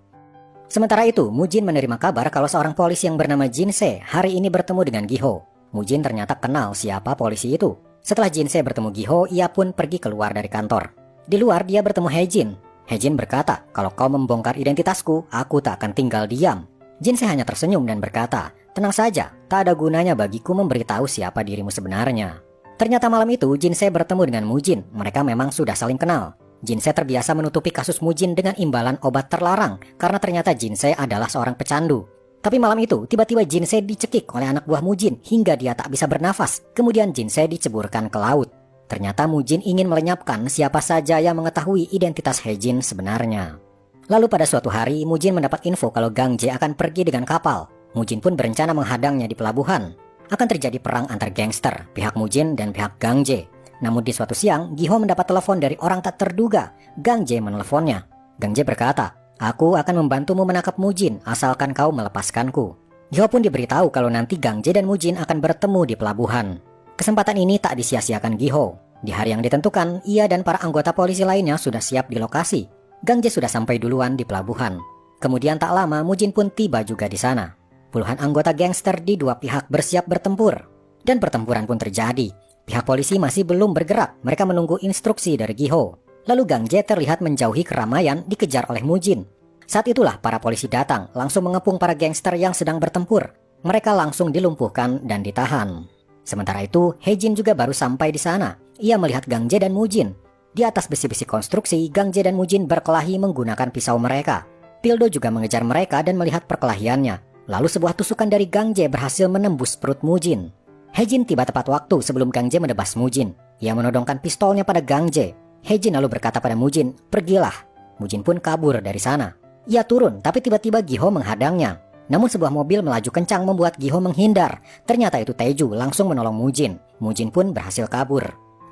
Sementara itu, Mujin menerima kabar kalau seorang polisi yang bernama Jin-se hari ini bertemu dengan Gi-ho. Mujin ternyata kenal siapa polisi itu. Setelah Jin-se bertemu Gi-ho, ia pun pergi keluar dari kantor. Di luar dia bertemu Hae-jin. Hae-jin berkata, "Kalau kau membongkar identitasku, aku tak akan tinggal diam." Jin-se hanya tersenyum dan berkata, "Tenang saja, tak ada gunanya bagiku memberitahu siapa dirimu sebenarnya." Ternyata malam itu Jin-se bertemu dengan Mujin. Mereka memang sudah saling kenal. Jin-se terbiasa menutupi kasus Mujin dengan imbalan obat terlarang karena ternyata Jin-se adalah seorang pecandu. Tapi malam itu tiba-tiba Jin-se dicekik oleh anak buah Mujin hingga dia tak bisa bernafas. Kemudian Jin-se diceburkan ke laut. Ternyata Mujin ingin melenyapkan siapa saja yang mengetahui identitas Hejin sebenarnya. Lalu pada suatu hari, Mujin mendapat info kalau Gang Jae akan pergi dengan kapal. Mujin pun berencana menghadangnya di pelabuhan. Akan terjadi perang antar gangster, pihak Mujin dan pihak Gang Jae. Namun di suatu siang, Giho mendapat telepon dari orang tak terduga. Gang Jae meneleponnya. Gang Jae berkata, "Aku akan membantumu menangkap Mujin, asalkan kau melepaskanku." Giho pun diberitahu kalau nanti Gang Jae dan Mujin akan bertemu di pelabuhan. Kesempatan ini tak disia-siakan Giho. Di hari yang ditentukan, ia dan para anggota polisi lainnya sudah siap di lokasi. Gang Jae sudah sampai duluan di pelabuhan. Kemudian tak lama Mujin pun tiba juga di sana. Puluhan anggota gangster di dua pihak bersiap bertempur. Dan pertempuran pun terjadi. Pihak polisi masih belum bergerak, mereka menunggu instruksi dari Giho. Lalu Gang Jae terlihat menjauhi keramaian dikejar oleh Mujin. Saat itulah para polisi datang, langsung mengepung para gangster yang sedang bertempur. Mereka langsung dilumpuhkan dan ditahan. Sementara itu, Hejin juga baru sampai di sana. Ia melihat Gang Jae dan Mujin. Di atas besi-besi konstruksi, Gang Jae dan Mujin berkelahi menggunakan pisau mereka. Pildo juga mengejar mereka dan melihat perkelahiannya. Lalu sebuah tusukan dari Gang Jae berhasil menembus perut Mujin. Hejin tiba tepat waktu sebelum Gang Jae menebas Mujin. Ia menodongkan pistolnya pada Gang Jae. Hejin lalu berkata pada Mujin, "Pergilah." Mujin pun kabur dari sana. Ia turun, tapi tiba-tiba Giho menghadangnya. Namun sebuah mobil melaju kencang membuat Giho menghindar. Ternyata itu Taeju langsung menolong Mujin. Mujin pun berhasil kabur.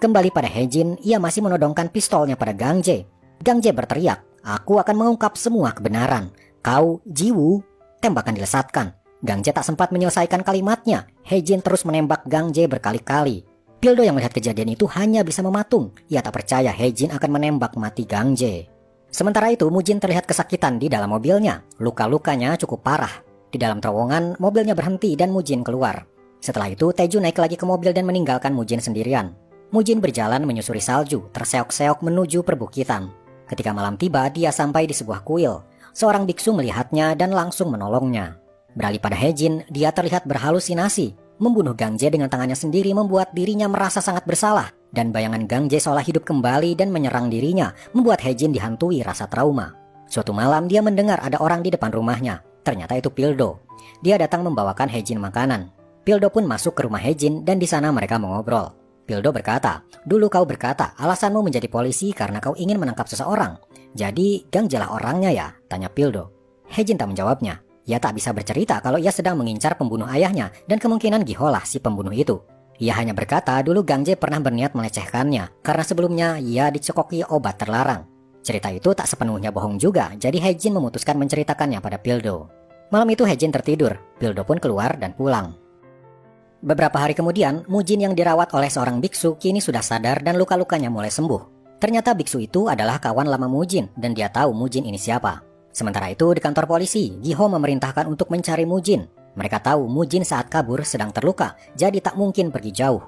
Kembali pada Hejin, ia masih menodongkan pistolnya pada Gang Jae. Gang Jae berteriak, "Aku akan mengungkap semua kebenaran. Kau, Jiwoo." Tembakan dilesatkan. Gang Jae tak sempat menyelesaikan kalimatnya. Hejin terus menembak Gang Jae berkali-kali. Pildo yang melihat kejadian itu hanya bisa mematung. Ia tak percaya Hejin akan menembak mati Gang Jae. Sementara itu, Mujin terlihat kesakitan di dalam mobilnya. Luka-lukanya cukup parah. Di dalam terowongan, mobilnya berhenti dan Mujin keluar. Setelah itu, Taeju naik lagi ke mobil dan meninggalkan Mujin sendirian. Mujin berjalan menyusuri salju, terseok-seok menuju perbukitan. Ketika malam tiba, dia sampai di sebuah kuil. Seorang biksu melihatnya dan langsung menolongnya. Beralih pada Hejin, dia terlihat berhalusinasi. Membunuh Gang Jae dengan tangannya sendiri membuat dirinya merasa sangat bersalah. Dan bayangan Gang Jae seolah hidup kembali dan menyerang dirinya, membuat Hejin dihantui rasa trauma. Suatu malam dia mendengar ada orang di depan rumahnya. Ternyata itu Pildo. Dia datang membawakan Hejin makanan. Pildo pun masuk ke rumah Hejin dan di sana mereka mengobrol. Pildo berkata, "Dulu kau berkata alasanmu menjadi polisi karena kau ingin menangkap seseorang. Jadi Gang Jae lah orangnya ya?" tanya Pildo. Hejin tak menjawabnya. Ia tak bisa bercerita kalau ia sedang mengincar pembunuh ayahnya dan kemungkinan Giho lah si pembunuh itu. Ia hanya berkata dulu Gang Jae pernah berniat melecehkannya karena sebelumnya ia dicekoki obat terlarang. Cerita itu tak sepenuhnya bohong juga, jadi Hejin memutuskan menceritakannya pada Pildo. Malam itu Hejin tertidur, Pildo pun keluar dan pulang. Beberapa hari kemudian, Mujin yang dirawat oleh seorang biksu kini sudah sadar dan luka-lukanya mulai sembuh. Ternyata biksu itu adalah kawan lama Mujin dan dia tahu Mujin ini siapa. Sementara itu di kantor polisi, Giho memerintahkan untuk mencari Mujin. Mereka tahu Mujin saat kabur sedang terluka, jadi tak mungkin pergi jauh.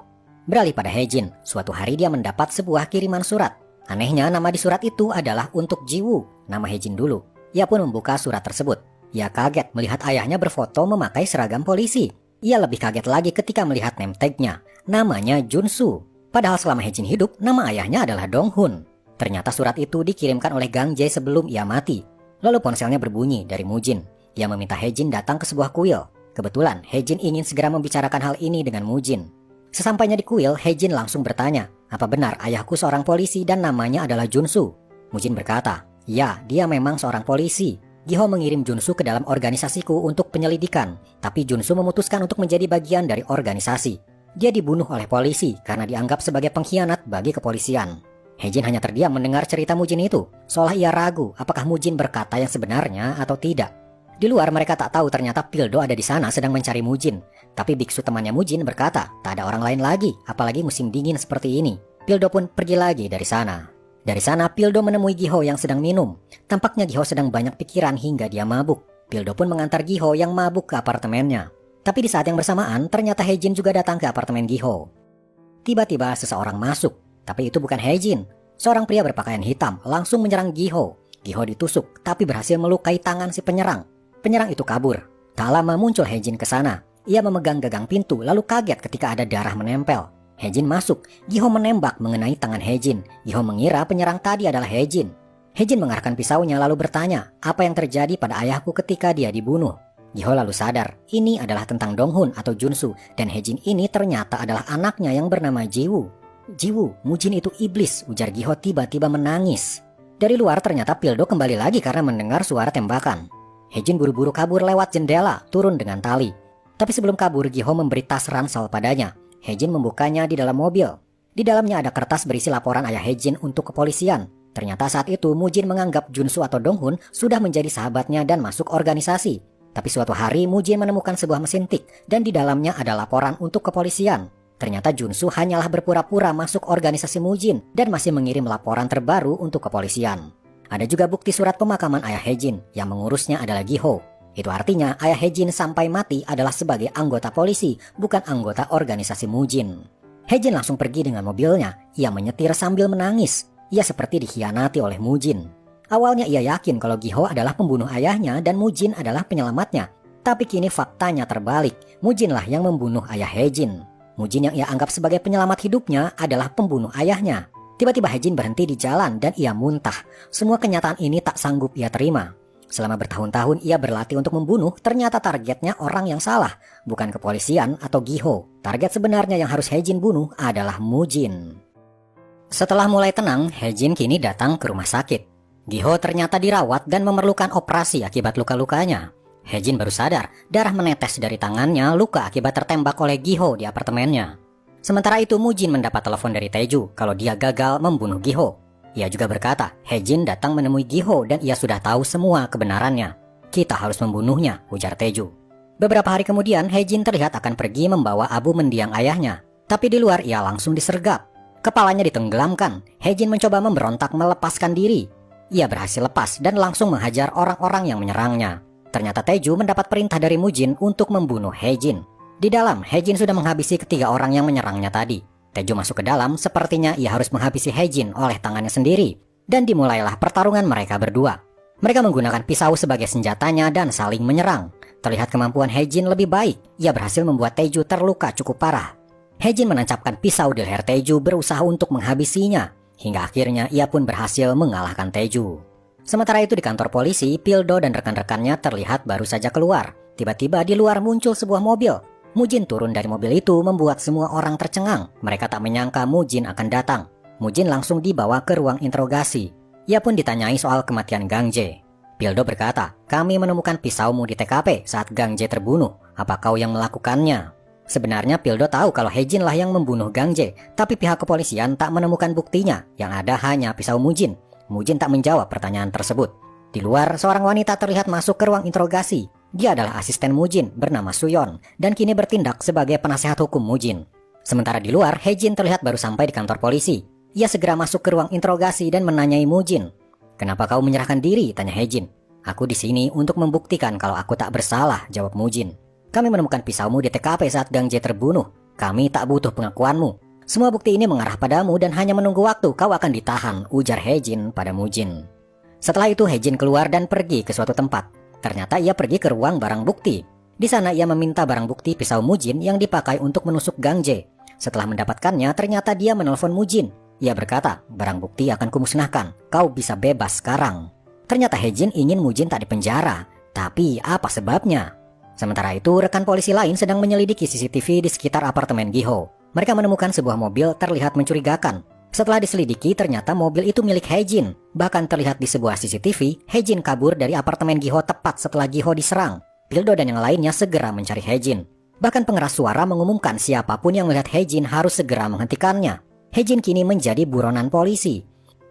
Beralih pada Hejin, suatu hari dia mendapat sebuah kiriman surat. Anehnya nama di surat itu adalah untuk Jiwoo, nama Hejin dulu. Ia pun membuka surat tersebut. Ia kaget melihat ayahnya berfoto memakai seragam polisi. Ia lebih kaget lagi ketika melihat name tag-nya. Namanya Junsu. Padahal selama Hejin hidup, nama ayahnya adalah Donghun. Ternyata surat itu dikirimkan oleh Gang Jae sebelum ia mati. Lalu ponselnya berbunyi dari Mujin. Ia meminta Hejin datang ke sebuah kuil. Kebetulan Hejin ingin segera membicarakan hal ini dengan Mujin. Sesampainya di kuil, Hejin langsung bertanya, "Apa benar ayahku seorang polisi dan namanya adalah Junsu?" Mujin berkata, "Ya, dia memang seorang polisi. Giho mengirim Junsu ke dalam organisasiku untuk penyelidikan, tapi Junsu memutuskan untuk menjadi bagian dari organisasi. Dia dibunuh oleh polisi karena dianggap sebagai pengkhianat bagi kepolisian." Hejin hanya terdiam mendengar cerita Mujin itu, seolah ia ragu apakah Mujin berkata yang sebenarnya atau tidak. Di luar mereka tak tahu ternyata Pildo ada di sana sedang mencari Mujin. Tapi biksu temannya Mujin berkata, tak ada orang lain lagi, apalagi musim dingin seperti ini. Pildo pun pergi lagi dari sana. Dari sana Pildo menemui Giho yang sedang minum. Tampaknya Giho sedang banyak pikiran hingga dia mabuk. Pildo pun mengantar Giho yang mabuk ke apartemennya. Tapi di saat yang bersamaan ternyata Hejin juga datang ke apartemen Giho. Tiba-tiba seseorang masuk, tapi itu bukan Hejin. Seorang pria berpakaian hitam langsung menyerang Giho. Giho ditusuk tapi berhasil melukai tangan si penyerang. Penyerang itu kabur. Tak lama muncul Hejin ke sana. Ia memegang gagang pintu lalu kaget ketika ada darah menempel. Hejin masuk. Giho menembak mengenai tangan Hejin. Giho mengira penyerang tadi adalah Hejin. Hejin mengarahkan pisaunya lalu bertanya, apa yang terjadi pada ayahku ketika dia dibunuh. Giho lalu sadar, ini adalah tentang Donghun atau Junsu, dan Hejin ini ternyata adalah anaknya yang bernama Jiwoo. Jiwoo, Mujin itu iblis, ujar Giho tiba-tiba menangis. Dari luar ternyata Pildo kembali lagi karena mendengar suara tembakan. Hejin buru-buru kabur lewat jendela, turun dengan tali. Tapi sebelum kabur, Giho memberi tas ransel padanya. Hejin membukanya di dalam mobil. Di dalamnya ada kertas berisi laporan ayah Hejin untuk kepolisian. Ternyata saat itu Mujin menganggap Junsu atau Donghun sudah menjadi sahabatnya dan masuk organisasi. Tapi suatu hari Mujin menemukan sebuah mesin tik dan di dalamnya ada laporan untuk kepolisian. Ternyata Junsu hanyalah berpura-pura masuk organisasi Mujin dan masih mengirim laporan terbaru untuk kepolisian. Ada juga bukti surat pemakaman ayah Hejin, yang mengurusnya adalah Giho. Itu artinya ayah Hejin sampai mati adalah sebagai anggota polisi, bukan anggota organisasi Mujin. Hejin langsung pergi dengan mobilnya. Ia menyetir sambil menangis. Ia seperti dikhianati oleh Mujin. Awalnya ia yakin kalau Giho adalah pembunuh ayahnya dan Mujin adalah penyelamatnya. Tapi kini faktanya terbalik. Mujinlah yang membunuh ayah Hejin. Mujin yang ia anggap sebagai penyelamat hidupnya adalah pembunuh ayahnya. Tiba-tiba Hejin berhenti di jalan dan ia muntah. Semua kenyataan ini tak sanggup ia terima. Selama bertahun-tahun ia berlatih untuk membunuh, ternyata targetnya orang yang salah. Bukan kepolisian atau Giho. Target sebenarnya yang harus Hejin bunuh adalah Mujin. Setelah mulai tenang, Hejin kini datang ke rumah sakit. Giho ternyata dirawat dan memerlukan operasi akibat luka-lukanya. Hejin baru sadar, darah menetes dari tangannya luka akibat tertembak oleh Giho di apartemennya. Sementara itu Mujin mendapat telepon dari Taeju kalau dia gagal membunuh Giho. Ia juga berkata, Hejin datang menemui Giho dan ia sudah tahu semua kebenarannya. Kita harus membunuhnya, ujar Taeju. Beberapa hari kemudian, Hejin terlihat akan pergi membawa abu mendiang ayahnya. Tapi di luar ia langsung disergap. Kepalanya ditenggelamkan. Hejin mencoba memberontak melepaskan diri. Ia berhasil lepas dan langsung menghajar orang-orang yang menyerangnya. Ternyata Taeju mendapat perintah dari Mujin untuk membunuh Hejin. Di dalam, Hejin sudah menghabisi ketiga orang yang menyerangnya tadi. Taeju masuk ke dalam, sepertinya ia harus menghabisi Hejin oleh tangannya sendiri. Dan dimulailah pertarungan mereka berdua. Mereka menggunakan pisau sebagai senjatanya dan saling menyerang. Terlihat kemampuan Hejin lebih baik. Ia berhasil membuat Taeju terluka cukup parah. Hejin menancapkan pisau di leher Taeju berusaha untuk menghabisinya. Hingga akhirnya ia pun berhasil mengalahkan Taeju. Sementara itu di kantor polisi, Pildo dan rekan-rekannya terlihat baru saja keluar. Tiba-tiba di luar muncul sebuah mobil. Mujin turun dari mobil itu membuat semua orang tercengang. Mereka tak menyangka Mujin akan datang. Mujin langsung dibawa ke ruang interogasi. Ia pun ditanyai soal kematian Gang Jae. Pildo berkata, kami menemukan pisaumu di TKP saat Gang Jae terbunuh. Apa kau yang melakukannya? Sebenarnya Pildo tahu kalau Hejin lah yang membunuh Gang Jae, tapi pihak kepolisian tak menemukan buktinya. Yang ada hanya pisau Mujin. Mujin tak menjawab pertanyaan tersebut. Di luar, seorang wanita terlihat masuk ke ruang interogasi. Dia adalah asisten Mujin bernama Suyon dan kini bertindak sebagai penasehat hukum Mujin. Sementara di luar, Hejin terlihat baru sampai di kantor polisi. Ia segera masuk ke ruang interogasi dan menanyai Mujin. Kenapa kau menyerahkan diri? Tanya Hejin. Aku di sini untuk membuktikan kalau aku tak bersalah, jawab Mujin. Kami menemukan pisaumu di TKP saat Gang Jae terbunuh. Kami tak butuh pengakuanmu. Semua bukti ini mengarah padamu dan hanya menunggu waktu kau akan ditahan, ujar Hejin pada Mujin. Setelah itu Hejin keluar dan pergi ke suatu tempat. Ternyata ia pergi ke ruang barang bukti. Di sana ia meminta barang bukti pisau Mujin yang dipakai untuk menusuk Gang Jae. Setelah mendapatkannya, ternyata dia menelpon Mujin. Ia berkata, barang bukti akan kumusnahkan. Kau bisa bebas sekarang. Ternyata Hejin ingin Mujin tak dipenjara. Tapi apa sebabnya? Sementara itu, rekan polisi lain sedang menyelidiki CCTV di sekitar apartemen Giho. Mereka menemukan sebuah mobil terlihat mencurigakan. Setelah diselidiki, ternyata mobil itu milik Hejin. Bahkan terlihat di sebuah CCTV, Hejin kabur dari apartemen Giho tepat setelah Giho diserang. Pildo dan yang lainnya segera mencari Hejin. Bahkan pengeras suara mengumumkan siapapun yang melihat Hejin harus segera menghentikannya. Hejin kini menjadi buronan polisi.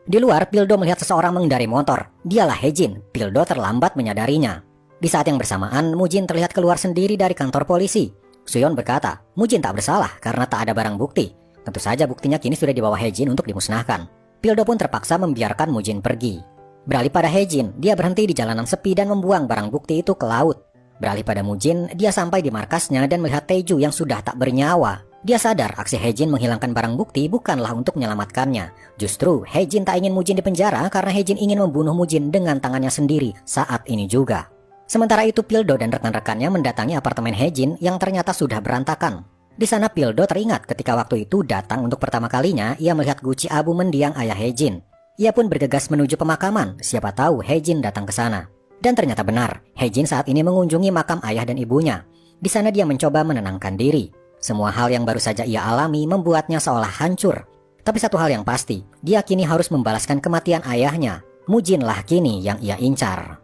Di luar, Pildo melihat seseorang mengendarai motor. Dialah Hejin. Pildo terlambat menyadarinya. Di saat yang bersamaan, Mujin terlihat keluar sendiri dari kantor polisi. Suyon berkata, Mujin tak bersalah karena tak ada barang bukti. Tentu saja buktinya kini sudah dibawa Hejin untuk dimusnahkan. Pildo pun terpaksa membiarkan Mujin pergi. Beralih pada Hejin, dia berhenti di jalanan sepi dan membuang barang bukti itu ke laut. Beralih pada Mujin, dia sampai di markasnya dan melihat Taeju yang sudah tak bernyawa. Dia sadar aksi Hejin menghilangkan barang bukti bukanlah untuk menyelamatkannya. Justru Hejin tak ingin Mujin dipenjara karena Hejin ingin membunuh Mujin dengan tangannya sendiri saat ini juga. Sementara itu Pildo dan rekan-rekannya mendatangi apartemen Hejin yang ternyata sudah berantakan. Di sana Pildo teringat ketika waktu itu datang untuk pertama kalinya ia melihat guci abu mendiang ayah Hejin. Ia pun bergegas menuju pemakaman, siapa tahu Hejin datang ke sana. Dan ternyata benar, Hejin saat ini mengunjungi makam ayah dan ibunya. Di sana dia mencoba menenangkan diri. Semua hal yang baru saja ia alami membuatnya seolah hancur. Tapi satu hal yang pasti, dia kini harus membalaskan kematian ayahnya. Mujinlah kini yang ia incar.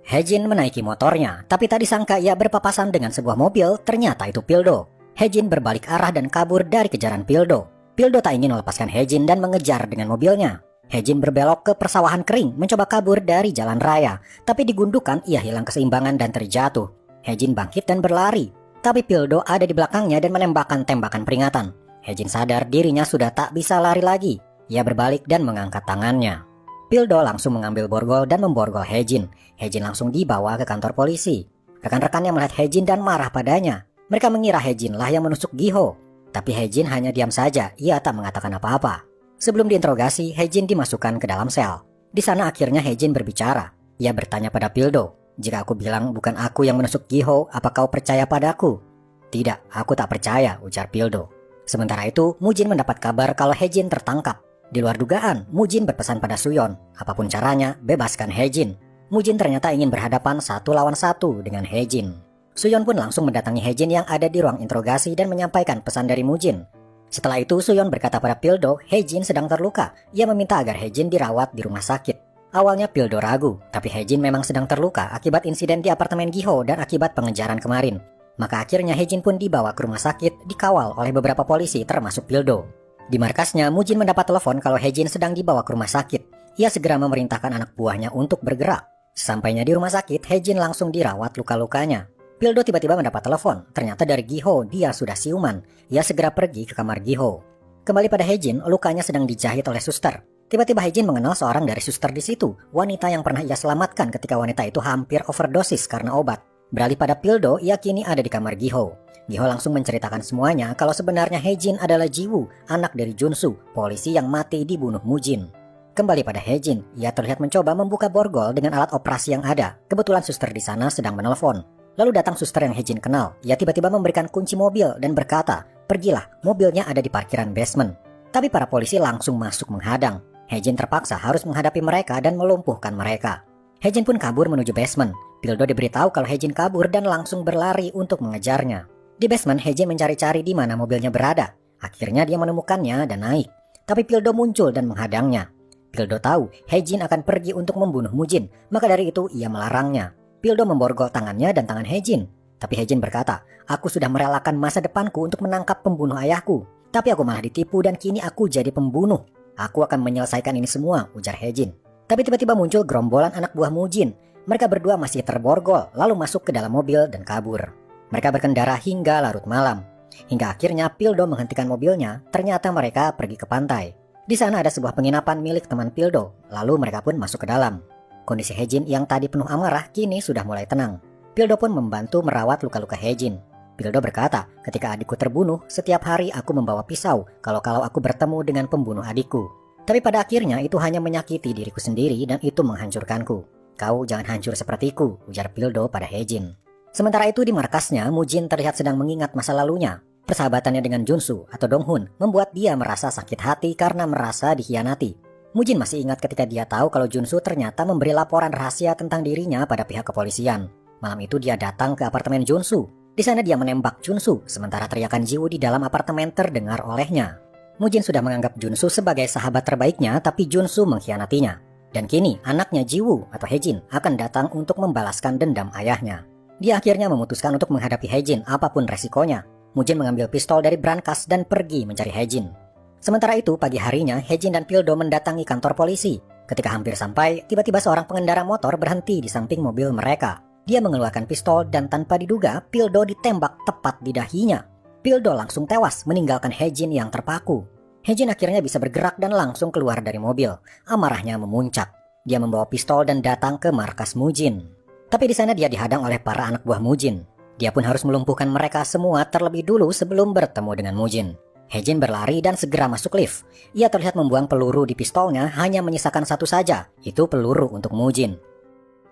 Hejin menaiki motornya, tapi tak disangka ia berpapasan dengan sebuah mobil, ternyata itu Pildo. Hejin berbalik arah dan kabur dari kejaran Pildo. Pildo tak ingin melepaskan Hejin dan mengejar dengan mobilnya. Hejin berbelok ke persawahan kering, mencoba kabur dari jalan raya, tapi di gundukan ia hilang keseimbangan dan terjatuh. Hejin bangkit dan berlari, tapi Pildo ada di belakangnya dan menembakkan tembakan peringatan. Hejin sadar dirinya sudah tak bisa lari lagi. Ia berbalik dan mengangkat tangannya. Pildo langsung mengambil borgol dan memborgol Hejin. Hejin langsung dibawa ke kantor polisi. Rekan-rekannya melihat Hejin dan marah padanya. Mereka mengira Hejin lah yang menusuk Giho. Tapi Hejin hanya diam saja, ia tak mengatakan apa-apa. Sebelum diinterogasi, Hejin dimasukkan ke dalam sel. Di sana akhirnya Hejin berbicara. Ia bertanya pada Pildo, "Jika aku bilang bukan aku yang menusuk Giho, apa kau percaya padaku?" "Tidak, aku tak percaya," ujar Pildo. Sementara itu, Mujin mendapat kabar kalau Hejin tertangkap. Di luar dugaan, Mujin berpesan pada Suyon, apapun caranya, bebaskan Hejin. Mujin ternyata ingin berhadapan 1 lawan 1 dengan Hejin. Suyon pun langsung mendatangi Hejin yang ada di ruang interogasi dan menyampaikan pesan dari Mujin. Setelah itu, Suyon berkata pada Pildo, Hejin sedang terluka. Ia meminta agar Hejin dirawat di rumah sakit. Awalnya Pildo ragu, tapi Hejin memang sedang terluka akibat insiden di apartemen Giho dan akibat pengejaran kemarin. Maka akhirnya Hejin pun dibawa ke rumah sakit, dikawal oleh beberapa polisi termasuk Pildo. Di markasnya, Mujin mendapat telepon kalau Hejin sedang dibawa ke rumah sakit. Ia segera memerintahkan anak buahnya untuk bergerak. Sesampainya di rumah sakit, Hejin langsung dirawat luka-lukanya. Pildo tiba-tiba mendapat telepon. Ternyata dari Giho, dia sudah siuman. Ia segera pergi ke kamar Giho. Kembali pada Hejin, lukanya sedang dijahit oleh suster. Tiba-tiba Hejin mengenal seorang dari suster di situ, wanita yang pernah ia selamatkan ketika wanita itu hampir overdosis karena obat. Beralih pada Pildo, ia kini ada di kamar Giho. Giho langsung menceritakan semuanya kalau sebenarnya Hejin adalah Jiwoo, anak dari Junsu, polisi yang mati dibunuh Mujin. Kembali pada Hejin, ia terlihat mencoba membuka borgol dengan alat operasi yang ada. Kebetulan suster di sana sedang menelpon. Lalu datang suster yang Hejin kenal. Ia tiba-tiba memberikan kunci mobil dan berkata, "Pergilah, mobilnya ada di parkiran basement." Tapi para polisi langsung masuk menghadang. Hejin terpaksa harus menghadapi mereka dan melumpuhkan mereka. Hejin pun kabur menuju basement. Pildo diberitahu kalau Hejin kabur dan langsung berlari untuk mengejarnya. Di basement, Hejin mencari-cari di mana mobilnya berada. Akhirnya dia menemukannya dan naik. Tapi Pildo muncul dan menghadangnya. Pildo tahu Hejin akan pergi untuk membunuh Mujin, maka dari itu ia melarangnya. Pildo memborgol tangannya dan tangan Hejin. Tapi Hejin berkata, "Aku sudah merelakan masa depanku untuk menangkap pembunuh ayahku. Tapi aku malah ditipu dan kini aku jadi pembunuh. Aku akan menyelesaikan ini semua," ujar Hejin. Tapi tiba-tiba muncul gerombolan anak buah Mujin. Mereka berdua masih terborgol, lalu masuk ke dalam mobil dan kabur. Mereka berkendara hingga larut malam. Hingga akhirnya Pildo menghentikan mobilnya, ternyata mereka pergi ke pantai. Di sana ada sebuah penginapan milik teman Pildo, lalu mereka pun masuk ke dalam. Kondisi Hejin yang tadi penuh amarah kini sudah mulai tenang. Pildo pun membantu merawat luka-luka Hejin. Pildo berkata, "Ketika adikku terbunuh, setiap hari aku membawa pisau kalau aku bertemu dengan pembunuh adikku. Tapi pada akhirnya itu hanya menyakiti diriku sendiri dan itu menghancurkanku. Kau jangan hancur sepertiku," ujar Pildo pada Hejin. Sementara itu di markasnya, Mujin terlihat sedang mengingat masa lalunya. Persahabatannya dengan Junsu atau Donghun membuat dia merasa sakit hati karena merasa dikhianati. Mujin masih ingat ketika dia tahu kalau Junsu ternyata memberi laporan rahasia tentang dirinya pada pihak kepolisian. Malam itu dia datang ke apartemen Junsu. Di sana dia menembak Junsu, sementara teriakan Jiwoo di dalam apartemen terdengar olehnya. Mujin sudah menganggap Junsu sebagai sahabat terbaiknya, tapi Junsu mengkhianatinya. Dan kini anaknya Jiwoo atau Hejin akan datang untuk membalaskan dendam ayahnya. Dia akhirnya memutuskan untuk menghadapi Hejin apapun resikonya. Mujin mengambil pistol dari brankas dan pergi mencari Hejin. Sementara itu pagi harinya Hejin dan Pildo mendatangi kantor polisi. Ketika hampir sampai, tiba-tiba seorang pengendara motor berhenti di samping mobil mereka. Dia mengeluarkan pistol dan tanpa diduga Pildo ditembak tepat di dahinya. Pildo langsung tewas meninggalkan Hejin yang terpaku. Hejin akhirnya bisa bergerak dan langsung keluar dari mobil. Amarahnya memuncak. Dia membawa pistol dan datang ke markas Mujin. Tapi di sana dia dihadang oleh para anak buah Mujin. Dia pun harus melumpuhkan mereka semua terlebih dulu sebelum bertemu dengan Mujin. Hejin berlari dan segera masuk lift. Ia terlihat membuang peluru di pistolnya, hanya menyisakan satu saja, itu peluru untuk Mujin.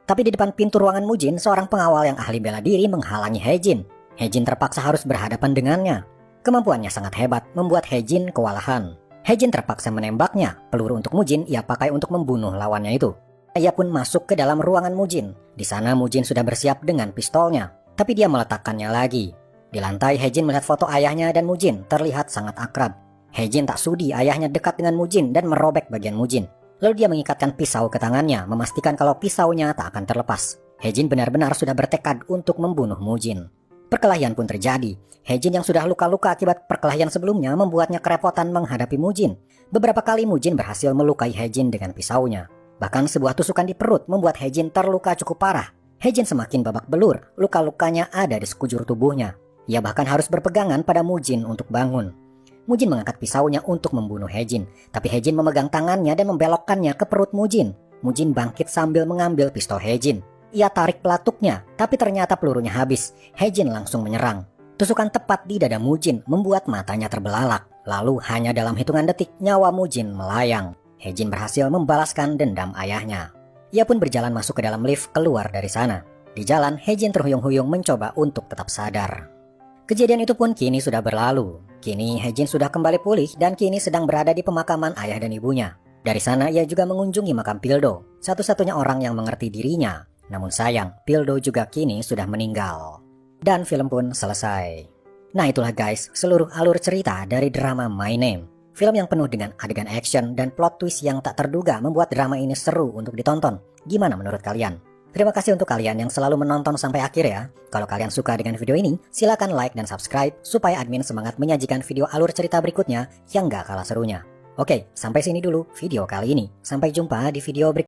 Tapi di depan pintu ruangan Mujin, seorang pengawal yang ahli bela diri menghalangi Hejin. Hejin terpaksa harus berhadapan dengannya. Kemampuannya sangat hebat, membuat Hejin kewalahan. Hejin terpaksa menembaknya. Peluru untuk Mujin ia pakai untuk membunuh lawannya itu. Ia pun masuk ke dalam ruangan Mujin. Di sana Mujin sudah bersiap dengan pistolnya. Tapi dia meletakkannya lagi. Di lantai Hejin melihat foto ayahnya dan Mujin terlihat sangat akrab. Hae-jin tak sudi ayahnya dekat dengan Mujin dan merobek bagian Mujin. Lalu dia mengikatkan pisau ke tangannya, memastikan kalau pisaunya tak akan terlepas. Hae-jin benar-benar sudah bertekad untuk membunuh Mujin. Perkelahian pun terjadi. Hae-jin yang sudah luka-luka akibat perkelahian sebelumnya membuatnya kerepotan menghadapi Mujin. Beberapa kali Mujin berhasil melukai Hae-jin dengan pisaunya. Bahkan sebuah tusukan di perut membuat Hae-jin terluka cukup parah. Hae-jin semakin babak belur, luka-lukanya ada di sekujur tubuhnya. Ia bahkan harus berpegangan pada Mujin untuk bangun. Mujin mengangkat pisaunya untuk membunuh Hae-jin, tapi Hae-jin memegang tangannya dan membelokkannya ke perut Mujin. Mujin bangkit sambil mengambil pistol Hae-jin. Ia tarik pelatuknya, tapi ternyata pelurunya habis. Hae-jin langsung menyerang. Tusukan tepat di dada Mujin membuat matanya terbelalak. Lalu hanya dalam hitungan detik nyawa Mujin melayang. Hae-jin berhasil membalaskan dendam ayahnya. Ia pun berjalan masuk ke dalam lift keluar dari sana. Di jalan, Hae-jin terhuyung-huyung mencoba untuk tetap sadar. Kejadian itu pun kini sudah berlalu. Kini Hae-jin sudah kembali pulih dan kini sedang berada di pemakaman ayah dan ibunya. Dari sana ia juga mengunjungi makam Pildo, satu-satunya orang yang mengerti dirinya. Namun sayang, Pildo juga kini sudah meninggal. Dan film pun selesai. Nah itulah guys, seluruh alur cerita dari drama My Name. Film yang penuh dengan adegan action dan plot twist yang tak terduga membuat drama ini seru untuk ditonton. Gimana menurut kalian? Terima kasih untuk kalian yang selalu menonton sampai akhir ya. Kalau kalian suka dengan video ini, silakan like dan subscribe supaya admin semangat menyajikan video alur cerita berikutnya yang gak kalah serunya. Oke, sampai sini dulu video kali ini. Sampai jumpa di video berikutnya.